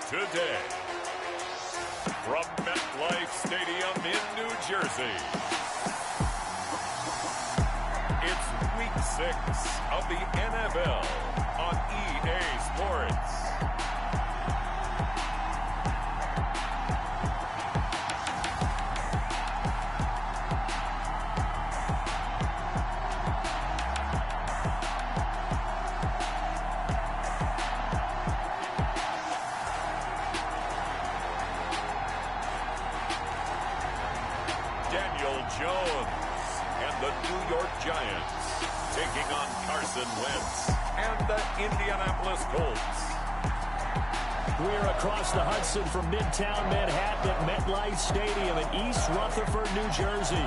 Today, from MetLife Stadium in New Jersey, it's Week 6 of the NFL on EA Sports. Giants taking on Carson Wentz and the Indianapolis Colts. We're across the Hudson from Midtown Manhattan at MetLife Stadium in East Rutherford, New Jersey.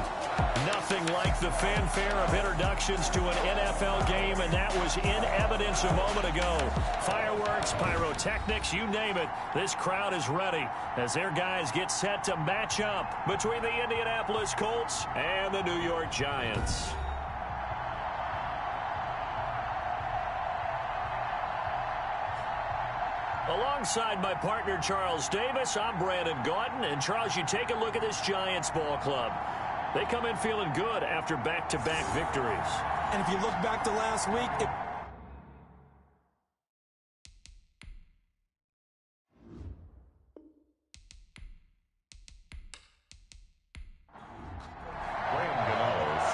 Nothing like the fanfare of introductions to an NFL game, and that was in evidence a moment ago. Fireworks, pyrotechnics, you name it. This crowd is ready as their guys get set to match up between the Indianapolis Colts and the New York Giants. Alongside my partner, Charles Davis, I'm Brandon Gaudin. And, Charles, you take a look at this Giants ball club. They come in feeling good after back-to-back victories. And if you look back to last week,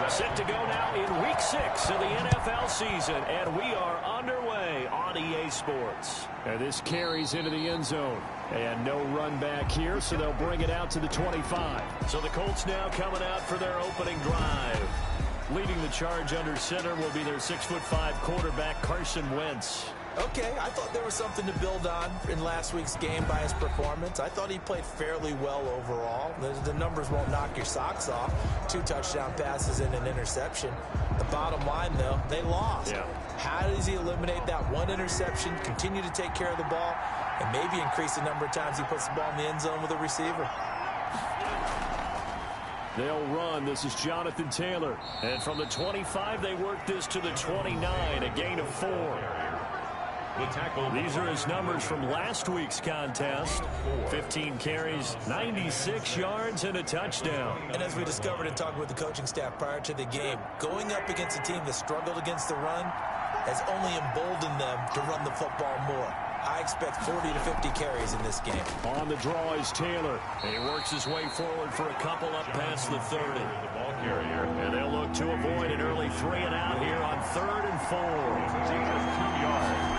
set to go now in Week 6 of the NFL season, and we are underway on EA Sports. And this carries into the end zone. And no run back here, so they'll bring it out to the 25. So the Colts now coming out for their opening drive. Leading the charge under center will be their 6'5" quarterback, Carson Wentz. Okay, I thought there was something to build on in last week's game by his performance. I thought he played fairly well overall. The numbers won't knock your socks off. 2 touchdown passes and an interception. The bottom line, though, they lost. Yeah. How does he eliminate that one interception, continue to take care of the ball, and maybe increase the number of times he puts the ball in the end zone with a receiver? They'll run. This is Jonathan Taylor. And from the 25, they work this to the 29, a gain of 4. These are his numbers from last week's contest. 15 carries, 96 yards, and a touchdown. And as we discovered in talking with the coaching staff prior to the game, going up against a team that struggled against the run has only emboldened them to run the football more. I expect 40 to 50 carries in this game. On the draw is Taylor. And he works his way forward for a couple up past the 30. And they'll look to avoid an early 3 and out here on 3rd and 4. Just 2 yards.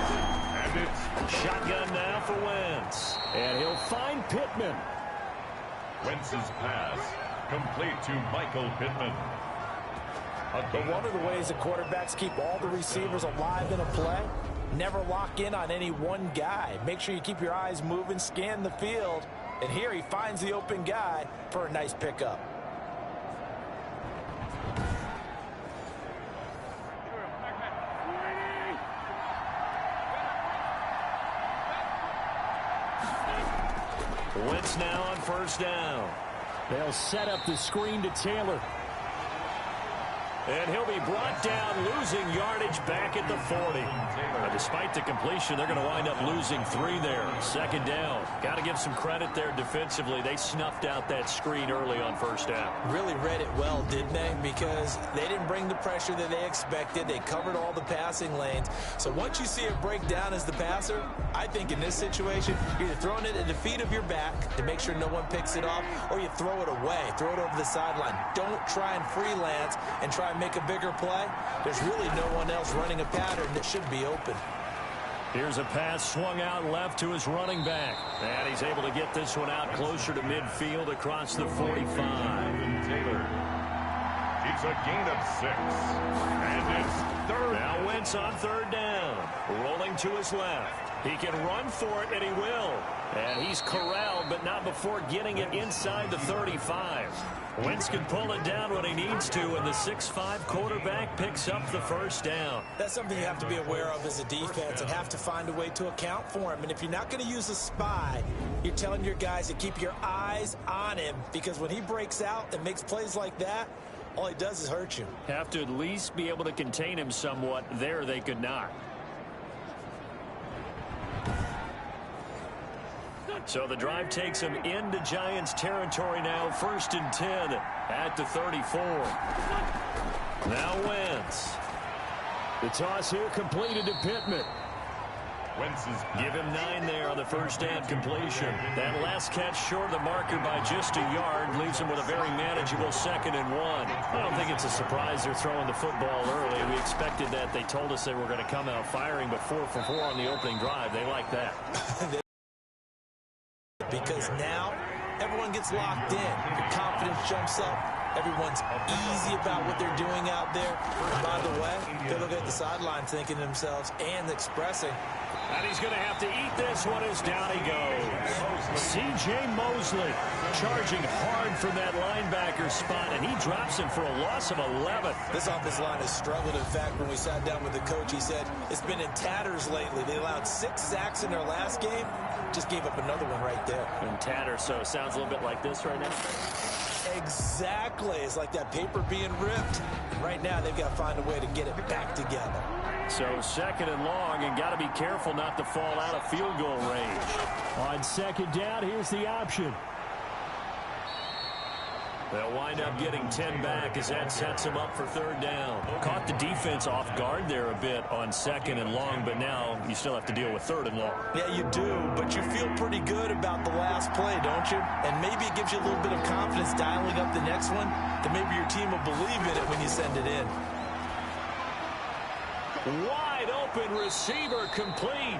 Shotgun now for Wentz. And he'll find Pittman. Wentz's pass complete to Michael Pittman. But one of the ways that quarterbacks keep all the receivers alive in a play, never lock in on any one guy. Make sure you keep your eyes moving, scan the field. And here he finds the open guy for a nice pickup. Wentz now on 1st down. They'll set up the screen to Taylor. And he'll be brought down, losing yardage back at the 40. Despite the completion, they're going to wind up losing 3 there. 2nd down. Got to give some credit there defensively. They snuffed out that screen early on 1st down. Really read it well, didn't they? Because they didn't bring the pressure that they expected. They covered all the passing lanes. So once you see it break down as the passer, I think in this situation, you're either throwing it at the feet of your back to make sure no one picks it off, or you throw it away, throw it over the sideline. Don't try and freelance and try and make a bigger play. There's really no one else running a pattern that should be open. Here's a pass swung out left to his running back. And he's able to get this one out closer to midfield across the 45. Taylor. It's a gain of 6. And it's 3rd. Now Wentz on 3rd down. Rolling to his left. He can run for it, and he will. And he's corralled, but not before getting it inside the 35. Wentz can pull it down when he needs to, and the 6'5" quarterback picks up the 1st down. That's something you have to be aware of as a defense and have to find a way to account for him. And if you're not going to use a spy, you're telling your guys to keep your eyes on him, because when he breaks out and makes plays like that, all he does is hurt you. Have to at least be able to contain him somewhat. There they could not. So the drive takes him into Giants territory now. 1st and 10 at the 34. Now Wentz. The toss here completed to Pittman. Give him 9 there on the first down completion. That last catch short of the marker by just a yard leaves him with a very manageable 2nd and 1. I don't think it's a surprise they're throwing the football early. We expected that. They told us they were going to come out firing, but 4 for 4 on the opening drive. They like that. Because now everyone gets locked in. Your confidence jumps up. Everyone's easy about what they're doing out there. And by the way, they look at the sideline thinking to themselves and expressing. And he's going to have to eat this one as down he goes. C.J. Mosley charging hard from that linebacker spot, and he drops him for a loss of 11. This offensive line has struggled. In fact, when we sat down with the coach, he said it's been in tatters lately. They allowed 6 sacks in their last game. Just gave up another one right there. In tatters, so it sounds a little bit like this right now. Exactly. It's like that paper being ripped. Right now, they've got to find a way to get it back together. So 2nd and long, and got to be careful not to fall out of field goal range. On 2nd down, here's the option. They'll wind up getting 10 back as that sets them up for 3rd down. Caught the defense off guard there a bit on 2nd and long, but now you still have to deal with 3rd and long. Yeah, you do, but you feel pretty good about the last play, don't you? And maybe it gives you a little bit of confidence dialing up the next one, that maybe your team will believe in it when you send it in. Wide open receiver complete.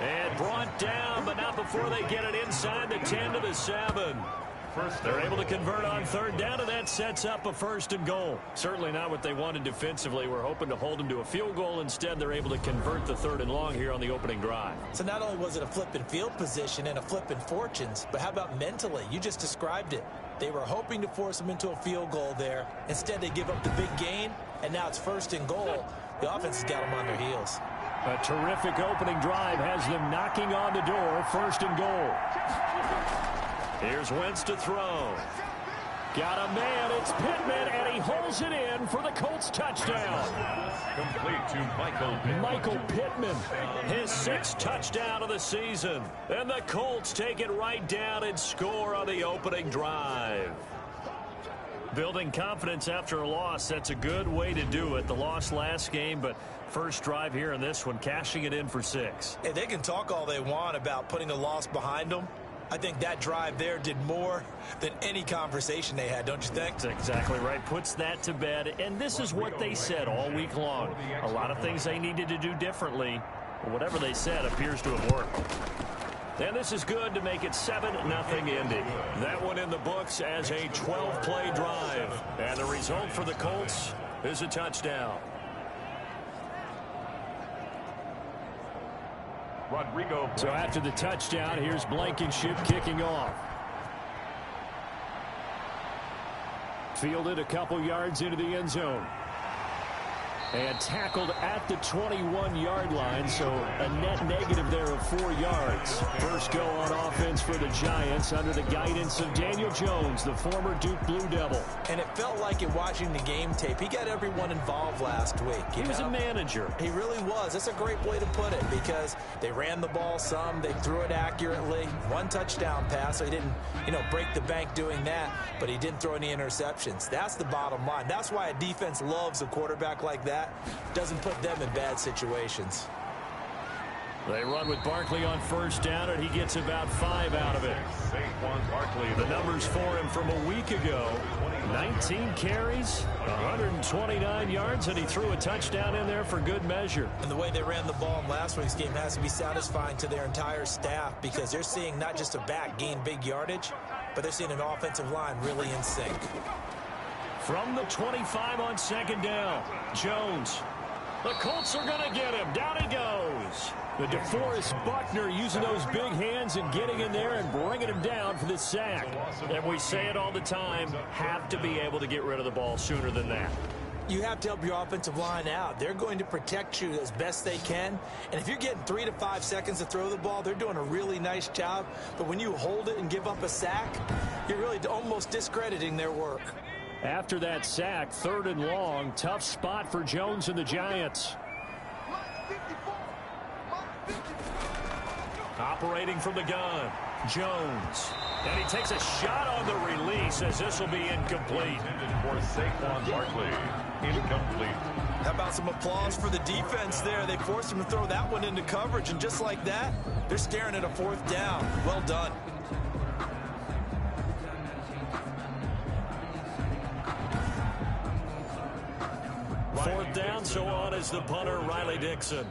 And brought down, but not before they get it inside the 10 to the 7. They're able to convert on 3rd down, and that sets up a 1st and goal. Certainly not what they wanted defensively. We're hoping to hold them to a field goal. Instead, they're able to convert the 3rd and long here on the opening drive. So not only was it a flipping field position and a flipping fortunes, but how about mentally? You just described it. They were hoping to force them into a field goal there. Instead, they give up the big gain, and now it's 1st and goal. The offense has got them on their heels. A terrific opening drive has them knocking on the door. 1st and goal. Here's Wentz to throw. Got a man. It's Pittman, and he holds it in for the Colts touchdown. Complete to Michael Pittman, his 6th touchdown of the season. And the Colts take it right down and score on the opening drive. Building confidence after a loss, that's a good way to do it. The loss last game, but first drive here in this one, cashing it in for 6. Hey, they can talk all they want about putting a loss behind them. I think that drive there did more than any conversation they had, don't you think? That's exactly right. Puts that to bed. And this is what they said all week long. A lot of things they needed to do differently. But whatever they said appears to have worked. And this is good to make it 7-0 Indy. That one in the books as a 12-play drive. And the result for the Colts is a touchdown. Rodrigo. So after the touchdown, here's Blankenship kicking off. Fielded a couple yards into the end zone. And tackled at the 21-yard line, so a net negative there of 4 yards. First go on offense for the Giants under the guidance of Daniel Jones, the former Duke Blue Devil. And it felt like it watching the game tape. He got everyone involved last week. He was a manager. He really was. That's a great way to put it because they ran the ball some. They threw it accurately. 1 touchdown pass, so he didn't, break the bank doing that, but he didn't throw any interceptions. That's the bottom line. That's why a defense loves a quarterback like that. Doesn't put them in bad situations. They run with Barkley on first down, and he gets about 5 out of it. The numbers for him from a week ago: 19 carries, 129 yards, and he threw a touchdown in there for good measure. And the way they ran the ball in last week's game has to be satisfying to their entire staff because they're seeing not just a back gain big yardage, but they're seeing an offensive line really in sync. From the 25 on second down, Jones. The Colts are going to get him. Down he goes. The DeForest Buckner using those big hands and getting in there and bringing him down for the sack. And we say it all the time, have to be able to get rid of the ball sooner than that. You have to help your offensive line out. They're going to protect you as best they can. And if you're getting 3 to 5 seconds to throw the ball, they're doing a really nice job. But when you hold it and give up a sack, you're really almost discrediting their work. After that sack, 3rd and long, tough spot for Jones and the Giants. Operating from the gun. Jones. And he takes a shot on the release as this will be incomplete. For Saquon Barkley, incomplete. How about some applause for the defense there? They forced him to throw that one into coverage, and just like that, they're staring at a 4th down. Well done. Fourth down, so on is the punter, Riley Dixon.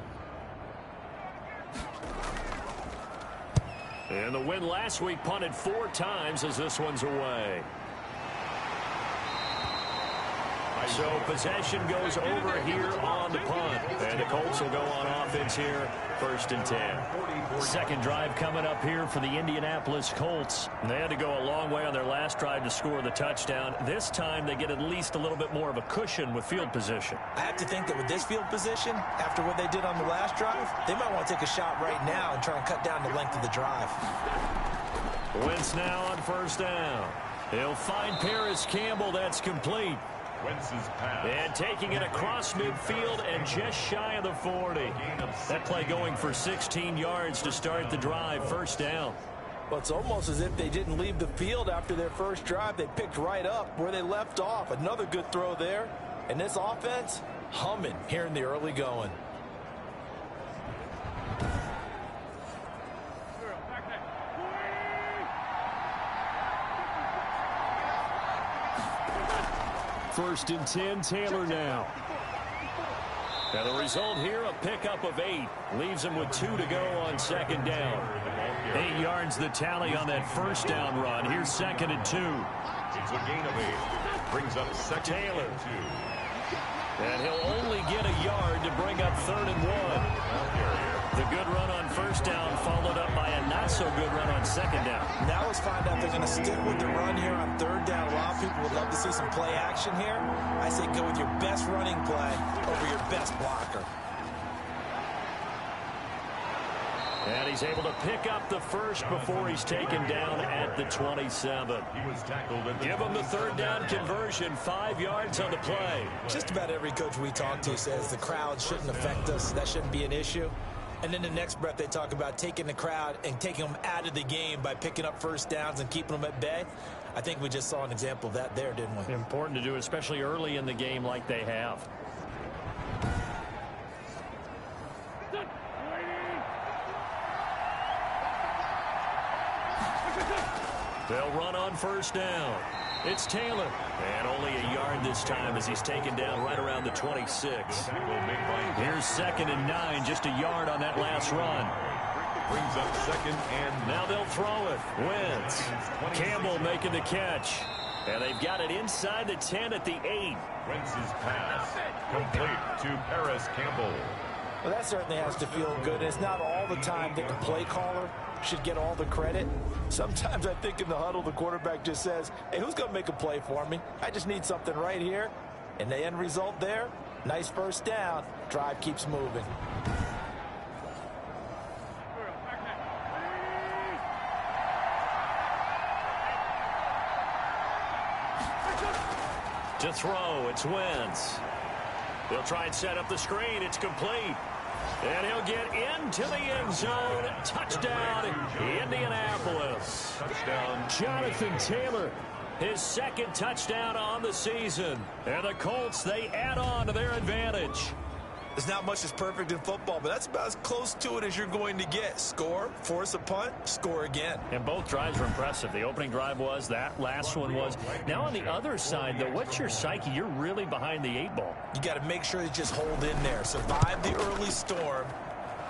And the win last week punted 4 times as this one's away. So possession goes over here on the punt. And the Colts will go on offense here, 1st and 10. Second drive coming up here for the Indianapolis Colts. They had to go a long way on their last drive to score the touchdown. This time they get at least a little bit more of a cushion with field position. I have to think that with this field position, after what they did on the last drive, they might want to take a shot right now and try and cut down the length of the drive. Wentz now on 1st down. He'll find Paris Campbell. That's complete. Wentz's pass. And taking it across midfield and just shy of the 40. That play going for 16 yards to start the drive. 1st down. Well, it's almost as if they didn't leave the field after their first drive. They picked right up where they left off. Another good throw there. And this offense, humming here in the early going. First and 10, Taylor now. And the result here, a pickup of 8. Leaves him with 2 to go on 2nd down. 8 yards the tally on that 1st down run. Here's 2nd and 2. It's a gain of 8. Brings up 2nd Taylor. and 2. And he'll only get a yard to bring up 3rd and 1. The good run on 1st down followed up by a not-so-good run on 2nd down. Now let's find out they're going to stick with the run here on 3rd down. A lot of people would love to see some play action here. I say go with your best running play over your best blocker. And he's able to pick up the first before he's taken down at the 27. He was tackled at the Give him the 3rd down conversion, 5 yards on the play. Just about every coach we talk to says the crowd shouldn't affect us. That shouldn't be an issue. And then the next breath they talk about taking the crowd and taking them out of the game by picking up 1st downs and keeping them at bay. I think we just saw an example of that there, didn't we? Important to do, especially early in the game like they have. They'll run on 1st down. It's Taylor. And only a yard this time as he's taken down right around the 26. Here's 2nd and 9, just a yard on that last run. Brings up 2nd and now they'll throw it. Wentz. Campbell making the catch. And they've got it inside the 10 at the 8. Wentz's pass complete to Paris Campbell. Well, that certainly has to feel good. It's not all the time that the play caller should get all the credit. Sometimes I think in the huddle, the quarterback just says, hey, who's going to make a play for me? I just need something right here. And the end result there, nice 1st down. Drive keeps moving. To throw, it's Wentz. They'll try and set up the screen. It's complete. And he'll get into the end zone. Touchdown, Indianapolis. Touchdown. Jonathan Taylor, his 2nd touchdown on the season. And the Colts, they add on to their advantage. There's not much that's perfect in football, but that's about as close to it as you're going to get. Score, force a punt, score again. And both drives were impressive. The opening drive was, that last one was. Now on the other side, though, what's your psyche? You're really behind the 8 ball. You got to make sure you just hold in there. Survive the early storm,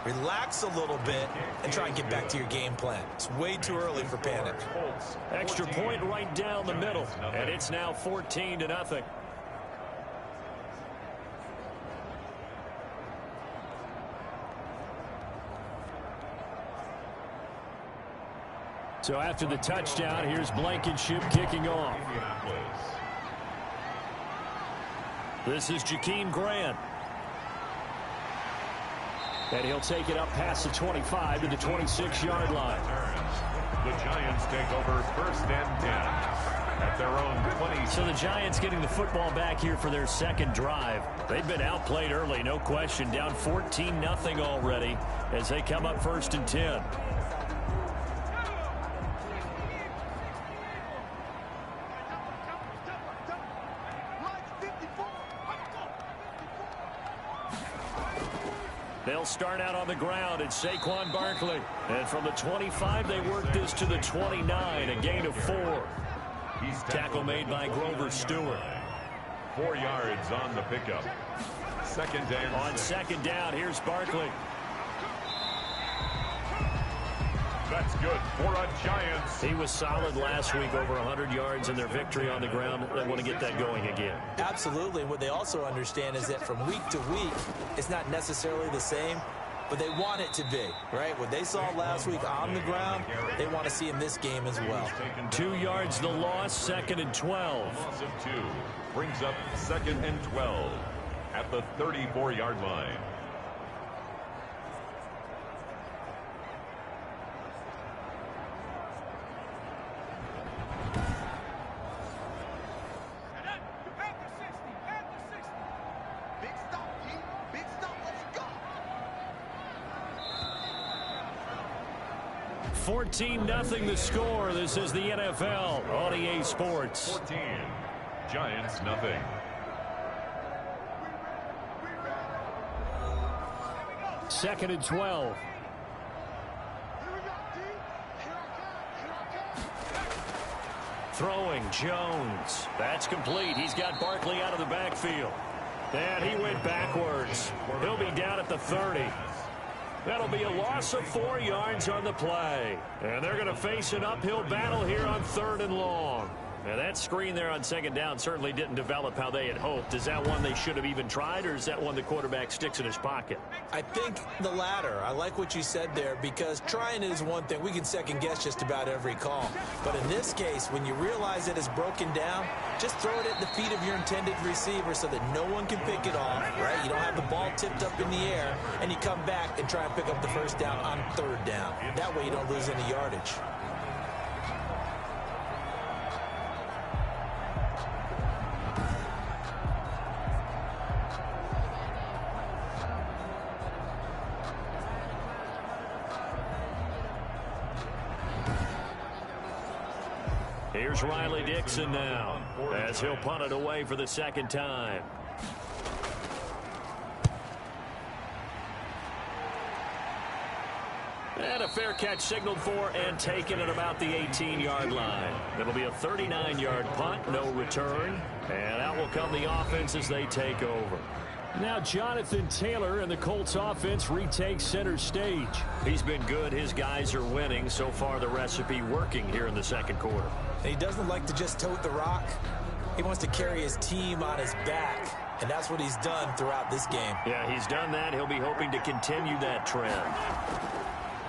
relax a little bit, and try and get back to your game plan. It's way too early for panic. Extra point right down the middle, and it's now 14-0. So after the touchdown, here's Blankenship kicking off. This is Jakeem Grant. And he'll take it up past the 25 to the 26-yard line. The Giants take over 1st and 10 at their own 20. So the Giants getting the football back here for their 2nd drive. They've been outplayed early, no question. Down 14-0 already as they come up 1st and 10. start out on the ground. It's Saquon Barkley. And from the 25, they work this to the 29, a gain of 4. Tackle made by Grover Stewart. 4 yards on the pickup. Second down. On second down, here's Barkley. That's good for a Giants. He was solid last week, over 100 yards in their victory on the ground. They want to get that going again. Absolutely. What they also understand is that from week to week, it's not necessarily the same, but they want it to be, right? What they saw last week on the ground, they want to see in this game as well. 2 yards the loss, second and 12. Loss of 2 brings up second and 12 at the 34-yard line. Nothing the score. This is the NFL on EA Sports. 14. Giants nothing. Second and 12. Throwing Jones. That's complete. He's got Barkley out of the backfield. And he went backwards. He'll be down at the 30. That'll be a loss of 4 yards on the play. And they're going to face an uphill battle here on third and long. Now, that screen there on second down certainly didn't develop how they had hoped. Is that one they should have even tried, or is that one the quarterback sticks in his pocket? I think the latter. I like what you said there, because trying is one thing. We can second-guess just about every call. But in this case, when you realize that it's broken down, just throw it at the feet of your intended receiver so that no one can pick it off, right? You don't have the ball tipped up in the air, and you come back and try and pick up the first down on third down. That way you don't lose any yardage. Here's Riley Dixon now, as he'll punt it away for the second time. And a fair catch signaled for and taken at about the 18-yard line. It'll be a 39-yard punt, no return. And out will come the offense as they take over. Now Jonathan Taylor and the Colts offense retake center stage. He's been good. His guys are winning. So far the recipe working here in the second quarter. And he doesn't like to just tote the rock. He wants to carry his team on his back. And that's what he's done throughout this game. Yeah, he's done that. He'll be hoping to continue that trend.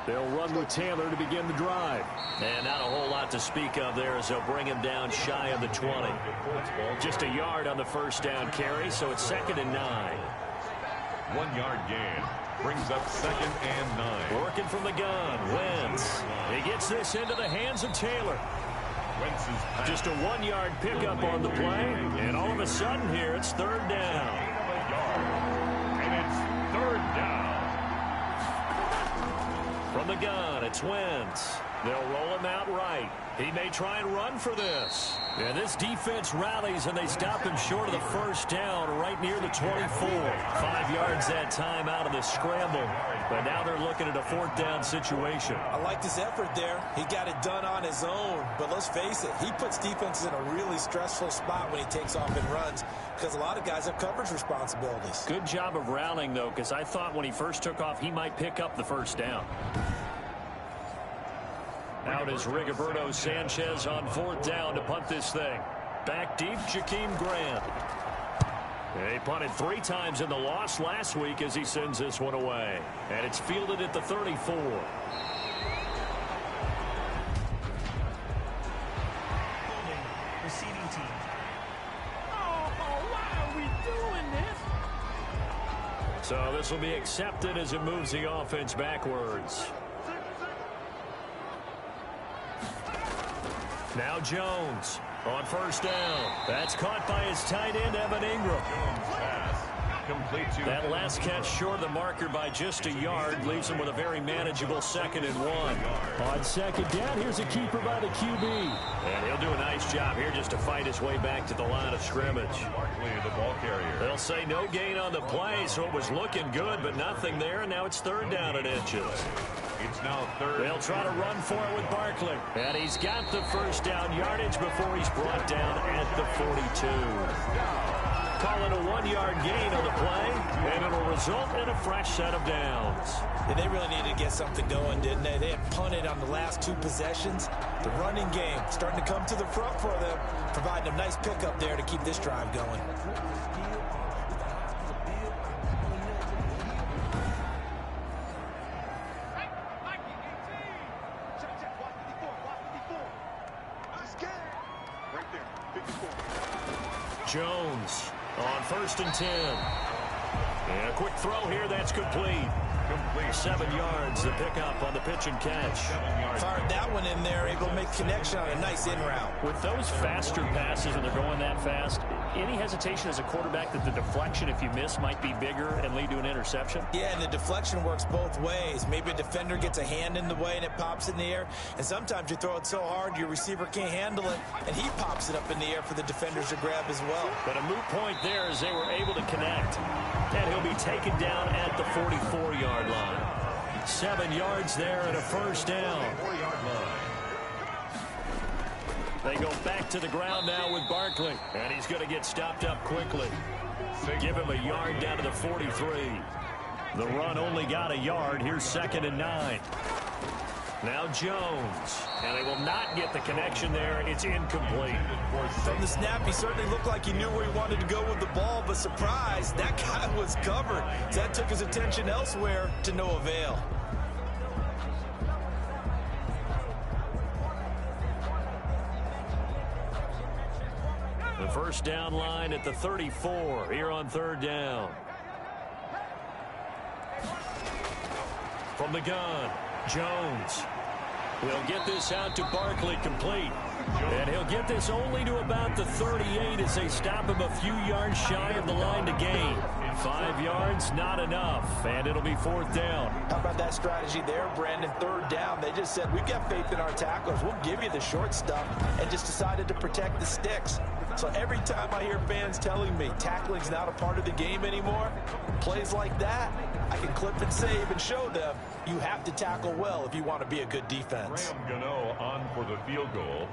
They'll run with Taylor to begin the drive. And not a whole lot to speak of there as they'll bring him down shy of the 20. Just a yard on the first down carry, so it's second and 9. 1 yard gain brings up second and 9. Working from the gun, Wentz. He gets this into the hands of Taylor. Just a 1 yard pickup on the play, and all of a sudden here it's third down. And it's third down. From the gun, it's Wentz. They'll roll him out right. He may try and run for this. And this defense rallies, and they stop him short of the first down right near the 24. 5 yards that time out of the scramble. But now they're looking at a fourth down situation. I like this effort there. He got it done on his own. But let's face it, he puts defenses in a really stressful spot when he takes off and runs, because a lot of guys have coverage responsibilities. Good job of rallying, though, because I thought when he first took off, he might pick up the first down. Out is Rigoberto Sanchez on fourth down to punt this thing. Back deep, Jakeem Grant. He punted 3 times in the loss last week as he sends this one away. And it's fielded at the 34. Receiving team. Oh, why are we doing this? So this will be accepted as it moves the offense backwards. Now Jones on first down. That's caught by his tight end, Evan Ingram. Complete to That last catch short of the marker by just a yard leaves him with a very manageable 2nd and 1. On second down, here's a keeper by the QB. And he'll do a nice job here just to fight his way back to the line of scrimmage. Barkley, the ball carrier. They'll say no gain on the play, so it was looking good, but nothing there, and now it's 3rd down and inches. It's now 3rd. They'll try to run for it with Barkley. And he's got the 1st down yardage before he's brought down at the 42. Call it a 1-yard gain on the play, and it'll result in a fresh set of downs. Yeah, they really needed to get something going, didn't they? They had punted on the last 2 possessions. The running game starting to come to the front for them, providing a nice pickup there to keep this drive going. Jones on 1st and 10. And a quick throw here, that's complete. 7 yards, the pickup on the pitch and catch. Fired that one in there, able to make connection on a nice in route. With those faster passes and they're going that fast, any hesitation as a quarterback that the deflection, if you miss, might be bigger and lead to an interception? Yeah, and the deflection works both ways. Maybe a defender gets a hand in the way and it pops in the air. And sometimes you throw it so hard your receiver can't handle it, and he pops it up in the air for the defenders to grab as well. But a moot point there as they were able to connect. And he'll be taken down at the 44-yard line. 7 yards there and a 1st down. 4-yard line. They go back to the ground now with Barkley. And he's going to get stopped up quickly. Give him a yard down to the 43. The run only got a yard. Here's 2nd and 9. Now Jones. And they will not get the connection there. It's incomplete. From the snap, he certainly looked like he knew where he wanted to go with the ball, but surprise, that guy was covered. So that took his attention elsewhere to no avail. The 1st down line at the 34 here on 3rd down. From the gun, Jones. He'll get this out to Barkley, complete. And he'll get this only to about the 38 as they stop him a few yards shy of the line to gain. 5 yards, not enough, and it'll be 4th down. How about that strategy there, Brandon? 3rd down, they just said, we've got faith in our tacklers. We'll give you the short stuff, and just decided to protect the sticks. So every time I hear fans telling me tackling's not a part of the game anymore, plays like that, I can clip and save and show them you have to tackle well if you want to be a good defense. Graham Gano on for the field goal.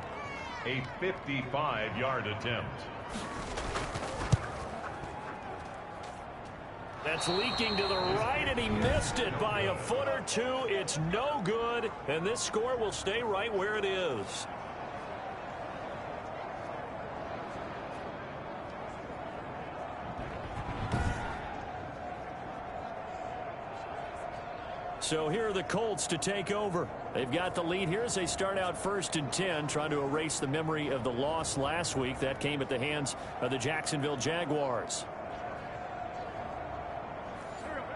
A 55-yard attempt. That's leaking to the right, and he missed it by a foot or 2. It's no good, and this score will stay right where it is. So here are the Colts to take over. They've got the lead here as they start out 1st and 10, trying to erase the memory of the loss last week. That came at the hands of the Jacksonville Jaguars.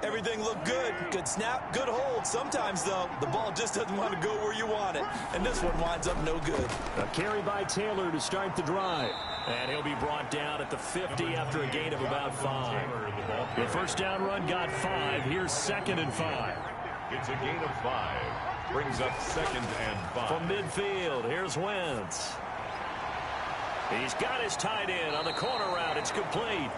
Everything looked good. Good snap, good hold. Sometimes, though, the ball just doesn't want to go where you want it. And this one winds up no good. A carry by Taylor to start the drive. And he'll be brought down at the 50 after a gain of about 5. The 1st down run got 5. Here's 2nd and 5. It's a gain of 5. Brings up 2nd and 5. From midfield, here's Wentz. He's got his tight end on the corner route. It's complete.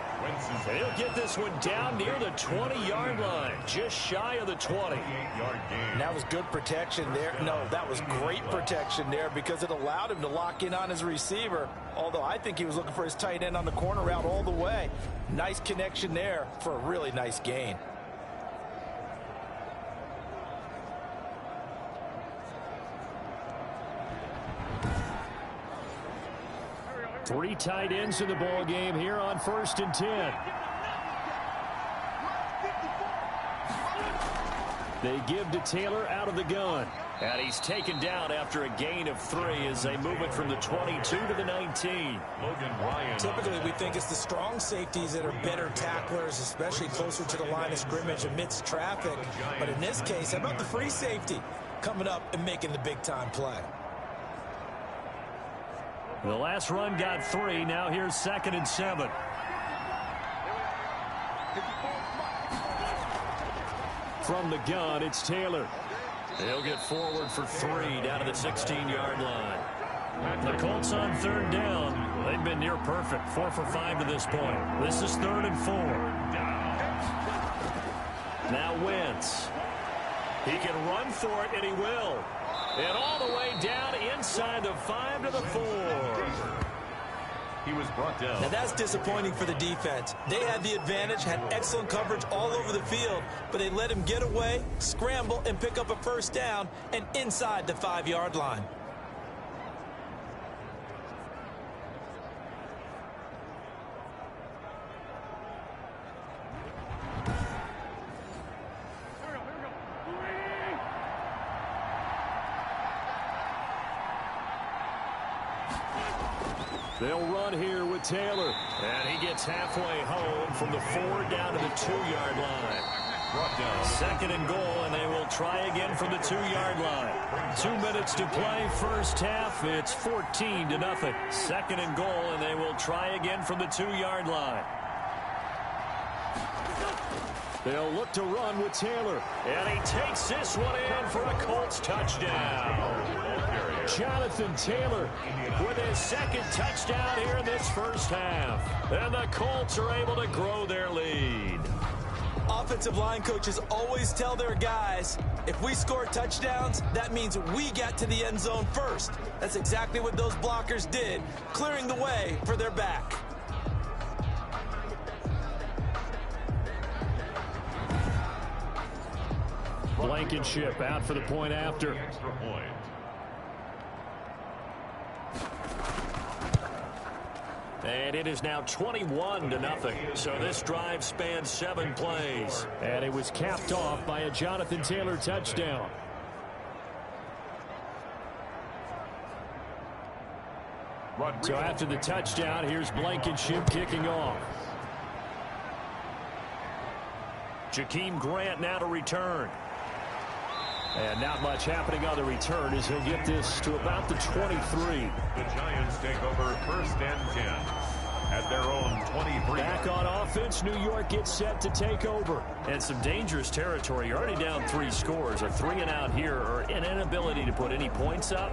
And he'll get this one down near the 20-yard line, just shy of the 20. 8-yard gain. That was good protection there. No, that was great protection there because it allowed him to lock in on his receiver, although I think he was looking for his tight end on the corner route all the way. Nice connection there for a really nice gain. Three tight ends in the ball game here on 1st and 10. They give to Taylor out of the gun. And he's taken down after a gain of 3 as they move it from the 22 to the 19. Logan Ryan. Typically, we think it's the strong safeties that are better tacklers, especially closer to the line of scrimmage amidst traffic. But in this case, how about the free safety coming up and making the big-time play? The last run got 3. Now here's 2nd and 7. From the gun, it's Taylor. He'll get forward for 3 down to the 16-yard line. The Colts on 3rd down. They've been near perfect, 4 for 5 to this point. This is 3rd and 4. Now Wentz. He can run for it, and he will. And all the way down inside the 5 to the 4. He was brought down. Now that's disappointing for the defense. They had the advantage, had excellent coverage all over the field, but they let him get away, scramble, and pick up a 1st down and inside the 5-yard line. They'll run here with Taylor. And he gets halfway home from the 4 down to the 2-yard line. Brought down. 2nd and goal, and they will try again from the 2-yard line. 2 minutes to play, first half. It's 14-0. 2nd and goal, and they will try again from the 2-yard line. They'll look to run with Taylor. And he takes this one in for a Colts touchdown. Jonathan Taylor with his 2nd touchdown here in this first half. And the Colts are able to grow their lead. Offensive line coaches always tell their guys, if we score touchdowns, that means we get to the end zone first. That's exactly what those blockers did, clearing the way for their back. Blankenship out for the point after. Extra point. And it is now 21-0. So this drive spans 7 plays. And it was capped off by a Jonathan Taylor touchdown. So after the touchdown, here's Blankenship kicking off. Jakeem Grant now to return. And not much happening on the return as he'll get this to about the 23. The Giants take over 1st and 10 at their own 23. Back on offense, New York gets set to take over. And some dangerous territory. You're already down 3 scores. A 3-and-out here or an inability to put any points up.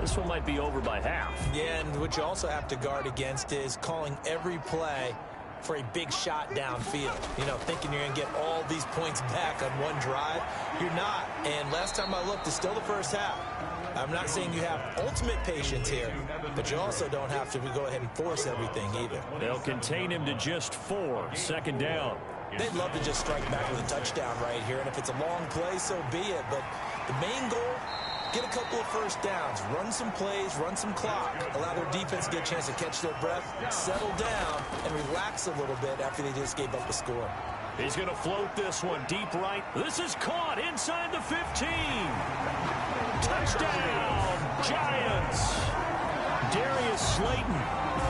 This one might be over by half. Yeah, and what you also have to guard against is calling every play for a big shot downfield. You know, thinking you're going to get all these points back on one drive. You're not. And last time I looked, it's still the first half. I'm not saying you have ultimate patience here, but you also don't have to go ahead and force everything either. They'll contain him to just 4. 2nd down. They'd love to just strike back with a touchdown right here, and if it's a long play, so be it. But the main goal, get a couple of 1st downs, run some plays, run some clock, allow their defense to get a chance to catch their breath, settle down, and relax a little bit after they just gave up the score. He's going to float this one deep right. This is caught inside the 15. Touchdown, Giants. Darius Slayton,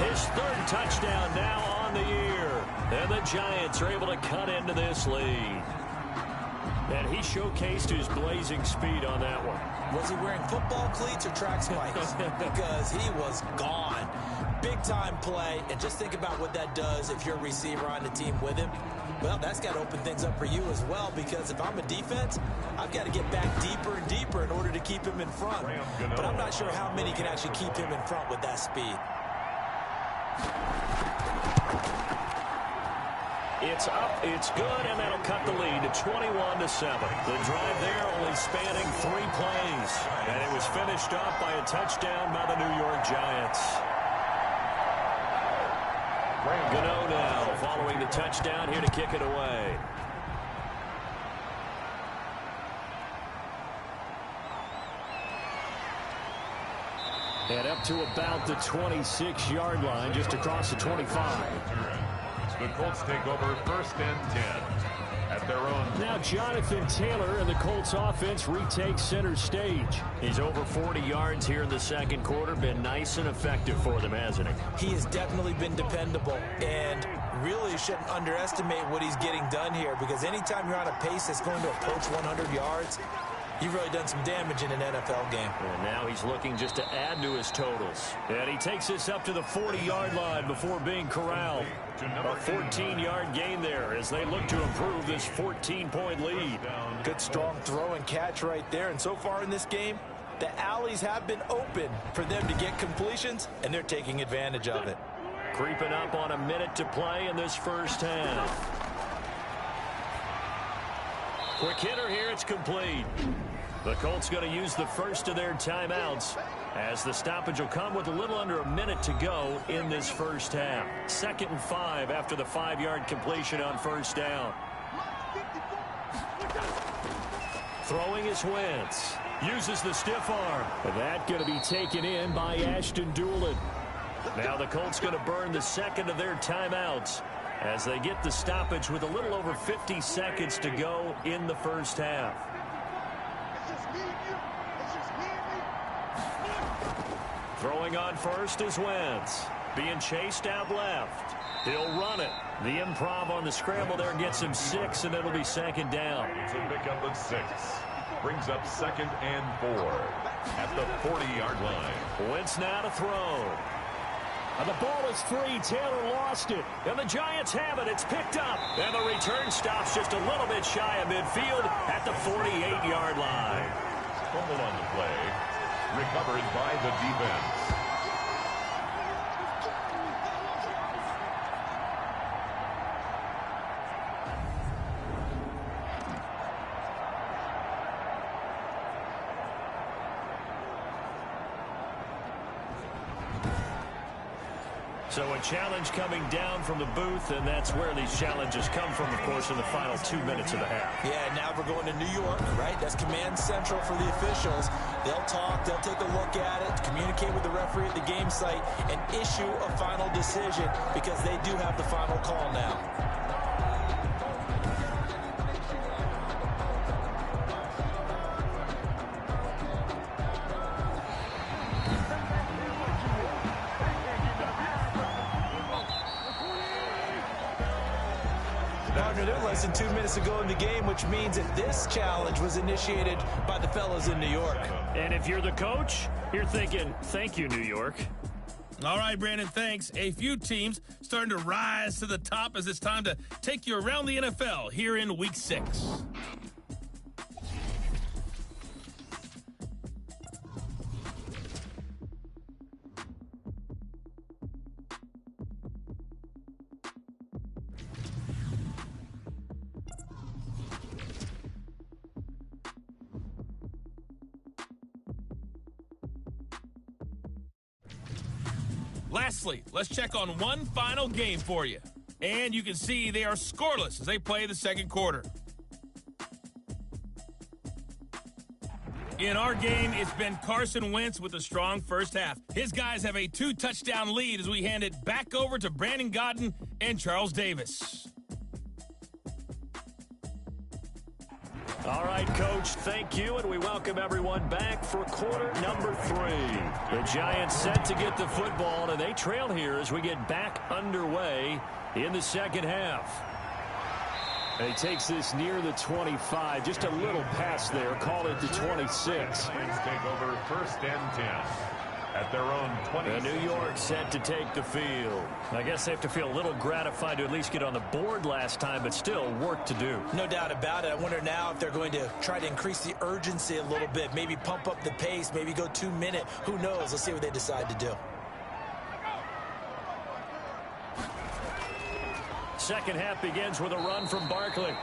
his 3rd touchdown now on the year. And the Giants are able to cut into this lead. And he showcased his blazing speed on that one. Was he wearing football cleats or track spikes? Because he was gone. Big-time play, and just think about what that does if you're a receiver on the team with him. Well, that's got to open things up for you as well, because if I'm a defense, I've got to get back deeper and deeper in order to keep him in front. But I'm not sure how many can actually keep him in front with that speed. It's up, it's good, and that'll cut the lead to 21-7. The drive there only spanning 3 plays, and it was finished off by a touchdown by the New York Giants. Gano now following the touchdown here to kick it away. And up to about the 26-yard line, just across the 25. The Colts take over 1st and 10 at their own. Now Jonathan Taylor and the Colts offense retake center stage. He's over 40 yards here in the 2nd quarter. Been nice and effective for them, hasn't he? He has definitely been dependable, and really shouldn't underestimate what he's getting done here, because anytime you're on a pace that's going to approach 100 yards, you've really done some damage in an NFL game. And now he's looking just to add to his totals. And he takes this up to the 40-yard line before being corralled. A 14-yard gain there as they look to improve this 14-point lead. Good strong throw and catch right there. And so far in this game, the alleys have been open for them to get completions, and they're taking advantage of it. Creeping up on a minute to play in this first half. Quick hitter here, it's complete. The Colts going to use the first of their timeouts as the stoppage will come with a little under a minute to go in this first half. 2nd and 5 after the 5-yard completion on first down. Throwing is Wentz. Uses the stiff arm. That going to be taken in by Ashton Doolin. Now the Colts going to burn the second of their timeouts as they get the stoppage with a little over 50 seconds to go in the first half. Throwing on first is Wentz. Being chased out left. He'll run it. The improv on the scramble there gets him 6, and it'll be 2nd down. It's a pickup of 6. Brings up 2nd and 4 at the 40-yard line. Wentz now to throw. And the ball is free. Taylor lost it. And the Giants have it. It's picked up. And the return stops just a little bit shy of midfield at the 48-yard line. Fumble on the play. Recovered by the defense. So a challenge coming down from the booth, and that's where these challenges come from, of course, in the final 2 minutes of the half. Yeah, now we're going to New York, right? That's command central for the officials. They'll talk, they'll take a look at it, communicate with the referee at the game site, and issue a final decision because they do have the final call now. Less than 2 minutes ago in the game, which means that this challenge was initiated by the fellas in New York. And if you're the coach, you're thinking, thank you, New York. All right, Brandon, thanks. A few teams starting to rise to the top as it's time to take you around the NFL here in Week 6. Lastly, let's check on one final game for you. And you can see they are scoreless as they play the second quarter. In our game, it's been Carson Wentz with a strong first half. His guys have a 2-touchdown lead as we hand it back over to Brandon Godden and Charles Davis. All right, Coach, thank you, and we welcome everyone back for quarter number 3. The Giants set to get the football, and they trail here as we get back underway in the second half. And he takes this near the 25, just a little pass there, call it the 26. Giants take over 1st and 10. At their own 20. And New York set to take the field. I guess they have to feel a little gratified to at least get on the board last time, but still work to do. No doubt about it. I wonder now if they're going to try to increase the urgency a little bit, maybe pump up the pace, maybe go 2-minute. Who knows? Let's see what they decide to do. Second half begins with a run from Barkley.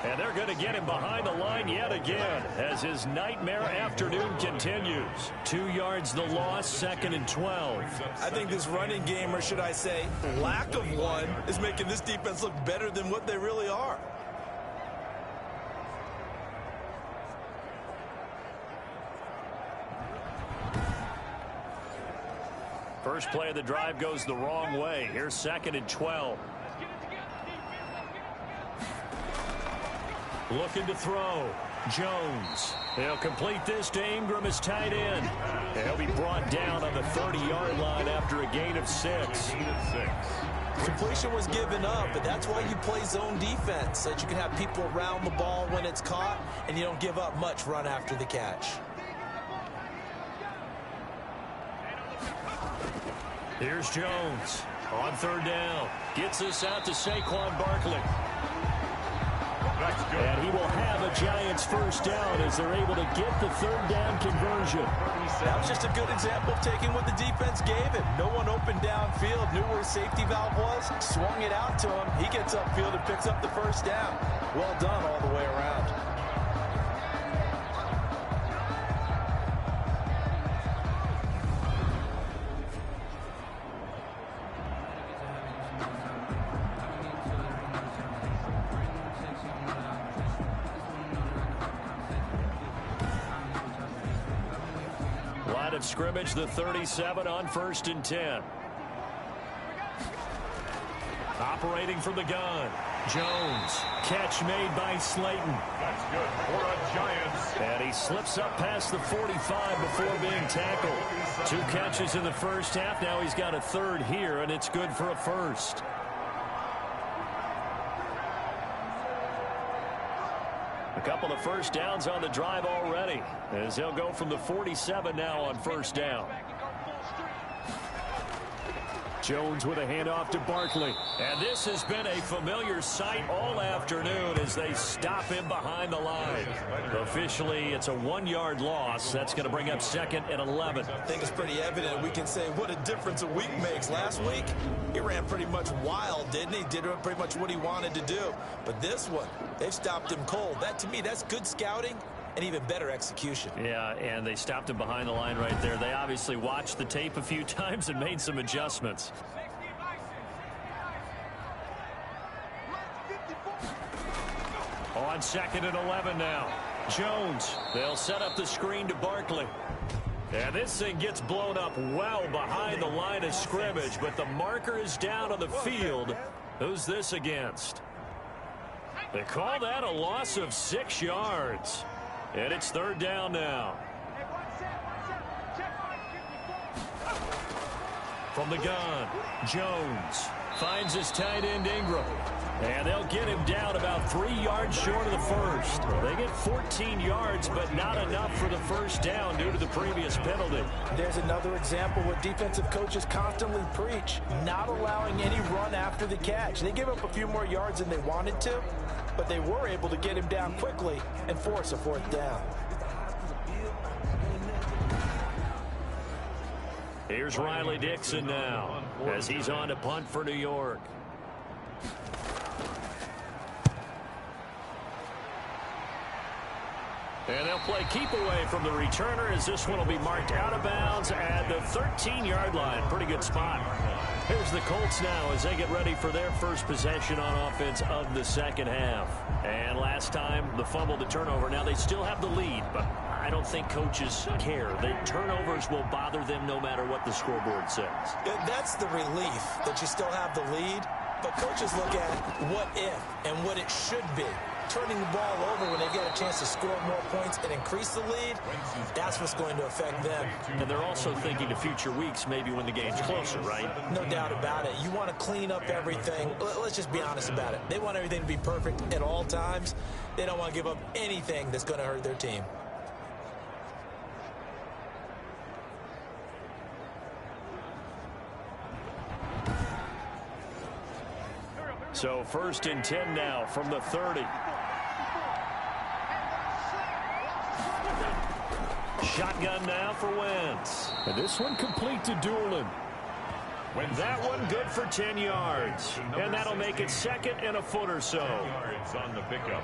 And they're going to get him behind the line yet again as his nightmare afternoon continues. 2 yards the loss, 2nd and 12. I think this running game, or should I say lack of one, is making this defense look better than what they really are. First play of the drive goes the wrong way. Here's 2nd and 12. Looking to throw. Jones. He'll complete this to Ingram as tight end. He'll be brought down on the 30-yard line after a gain of 6. Completion was given up, but that's why you play zone defense, so that you can have people around the ball when it's caught, and you don't give up much run after the catch. Here's Jones on third down. Gets this out to Saquon Barkley. That's good. And he will have a Giants first down as they're able to get the third down conversion. That was just a good example of taking what the defense gave him. No one opened downfield, knew where his safety valve was, swung it out to him. He gets upfield and picks up the first down. Well done all the way around. Line of scrimmage, the 37 on 1st and 10. Operating from the gun. Jones. Catch made by Slayton. That's good for a Giants. And he slips up past the 45 before being tackled. 2 catches in the first half. Now he's got a third here, and it's good for a first. A couple of first downs on the drive already, as they'll go from the 47 now on first down. Jones with a handoff to Barkley. And this has been a familiar sight all afternoon as they stop him behind the line. Officially, it's a 1-yard loss. That's going to bring up 2nd and 11. I think it's pretty evident. We can say what a difference a week makes. Last week, he ran pretty much wild, didn't he? Did pretty much what he wanted to do. But this one, they've stopped him cold. That, to me, that's good scouting and even better execution. Yeah, and they stopped him behind the line right there. They obviously watched the tape a few times and made some adjustments. On 2nd and 11 now. Jones. They'll set up the screen to Barkley. And this thing gets blown up well behind the line of scrimmage, but the marker is down on the field. Who's this against? They call that a loss of 6 yards. And it's 3rd down now. From the gun, Jones finds his tight end Ingram. And they'll get him down about 3 yards short of the first. They get 14 yards, but not enough for the first down due to the previous penalty. There's another example what defensive coaches constantly preach, not allowing any run after the catch. They give up a few more yards than they wanted to, but they were able to get him down quickly and force a 4th down. Here's Riley Dixon now as he's on to punt for New York. And they'll play keep away from the returner as this one will be marked out of bounds at the 13-yard line. Pretty good spot. Here's the Colts now as they get ready for their first possession on offense of the second half. And last time, the fumble to turnover. Now they still have the lead, but I don't think coaches care. The turnovers will bother them no matter what the scoreboard says. That's the relief that you still have the lead, but coaches look at what if and what it should be. Turning the ball over when they get a chance to score more points and increase the lead, that's what's going to affect them. And they're also thinking to future weeks, maybe when the game's closer, right? No doubt about it. You want to clean up everything. Let's just be honest about it. They want everything to be perfect at all times. They don't want to give up anything that's going to hurt their team. So 1st and 10 now from the 30. Shotgun now for Wentz. And this one complete to Doolin. That one good for 10 yards. And that'll make it 2nd and a foot or so. On the pickup.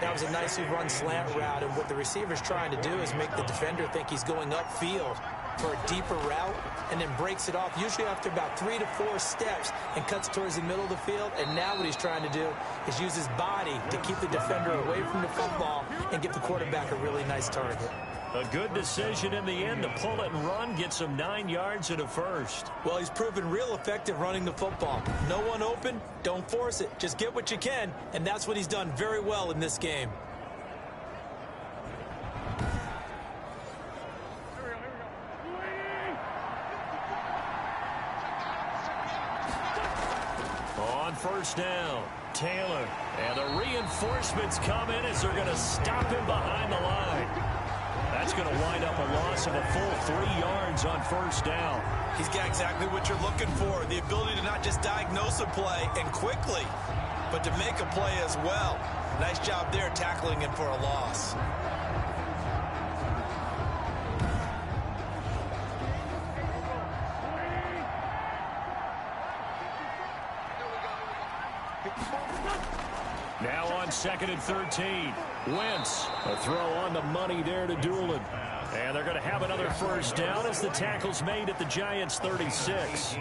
That was a nicely run slant route, and what the receiver's trying to do is make the defender think he's going upfield for a deeper route and then breaks it off, usually after about 3 to 4 steps, and cuts towards the middle of the field. And now what he's trying to do is use his body to keep the defender away from the football and give the quarterback a really nice target. A good decision in the end to pull it and run, gets him 9 yards and a first. Well, he's proven real effective running the football. No one open, don't force it. Just get what you can, and that's what he's done very well in this game. first down. Taylor. And the reinforcements come in as they're going to stop him behind the line. That's going to wind up a loss of a full 3 yards on first down. He's got exactly what you're looking for, the ability to not just diagnose a play and quickly, but to make a play as well. Nice job there tackling him for a loss. Now on 2nd and 13. Wentz. A throw on the money there to Doolin. And they're going to have another first down as the tackle's made at the Giants' 36.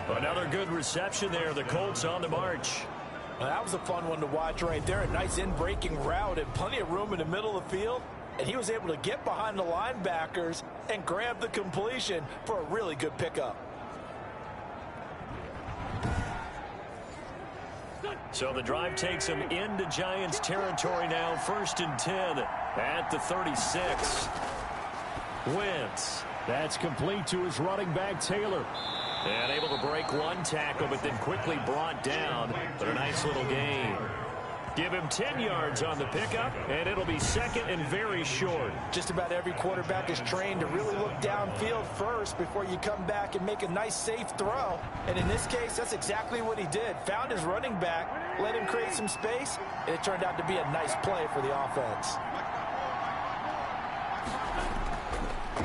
Another good reception there. The Colts on the march. Well, that was a fun one to watch right there. A nice in-breaking route and plenty of room in the middle of the field. And he was able to get behind the linebackers and grab the completion for a really good pickup. So the drive takes him into Giants territory now. 1st and 10 at the 36. Wentz. That's complete to his running back, Taylor. And able to break one tackle, but then quickly brought down. But a nice little gain. Give him 10 yards on the pickup, and it'll be 2nd and very short. Just about every quarterback is trained to really look downfield first before you come back and make a nice, safe throw. And in this case, that's exactly what he did. Found his running back, let him create some space, and it turned out to be a nice play for the offense.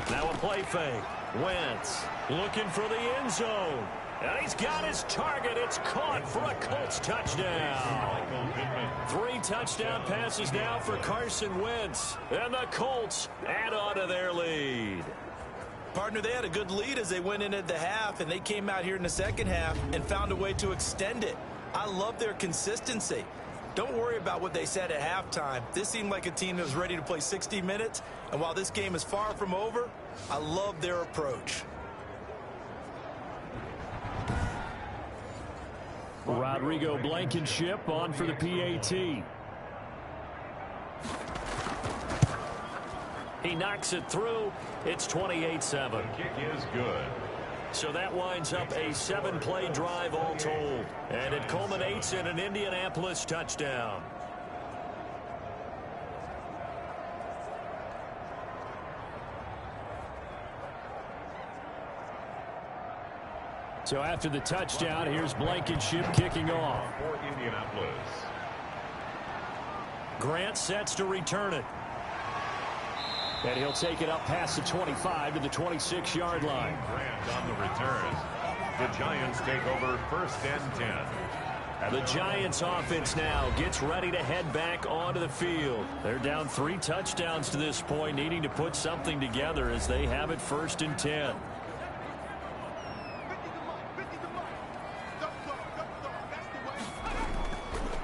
Now a play fake. Wentz looking for the end zone. And he's got his target. It's caught for a Colts touchdown. 3 touchdown passes now for Carson Wentz. And the Colts add on to their lead. Partner, they had a good lead as they went into the half, and they came out here in the second half and found a way to extend it. I love their consistency. Don't worry about what they said at halftime. This seemed like a team that was ready to play 60 minutes. And while this game is far from over, I love their approach. Rodrigo Blankenship on for the PAT. He knocks it through. It's 28-7. The kick is good. So that winds up a 7-play drive all told. And it culminates in an Indianapolis touchdown. So after the touchdown, here's Blankenship kicking off. For Indianapolis. Grant sets to return it. And he'll take it up past the 25 to the 26-yard line. Grant on the return. The Giants take over 1st and 10. The Giants offense now gets ready to head back onto the field. They're down 3 touchdowns to this point, needing to put something together as they have it 1st and 10.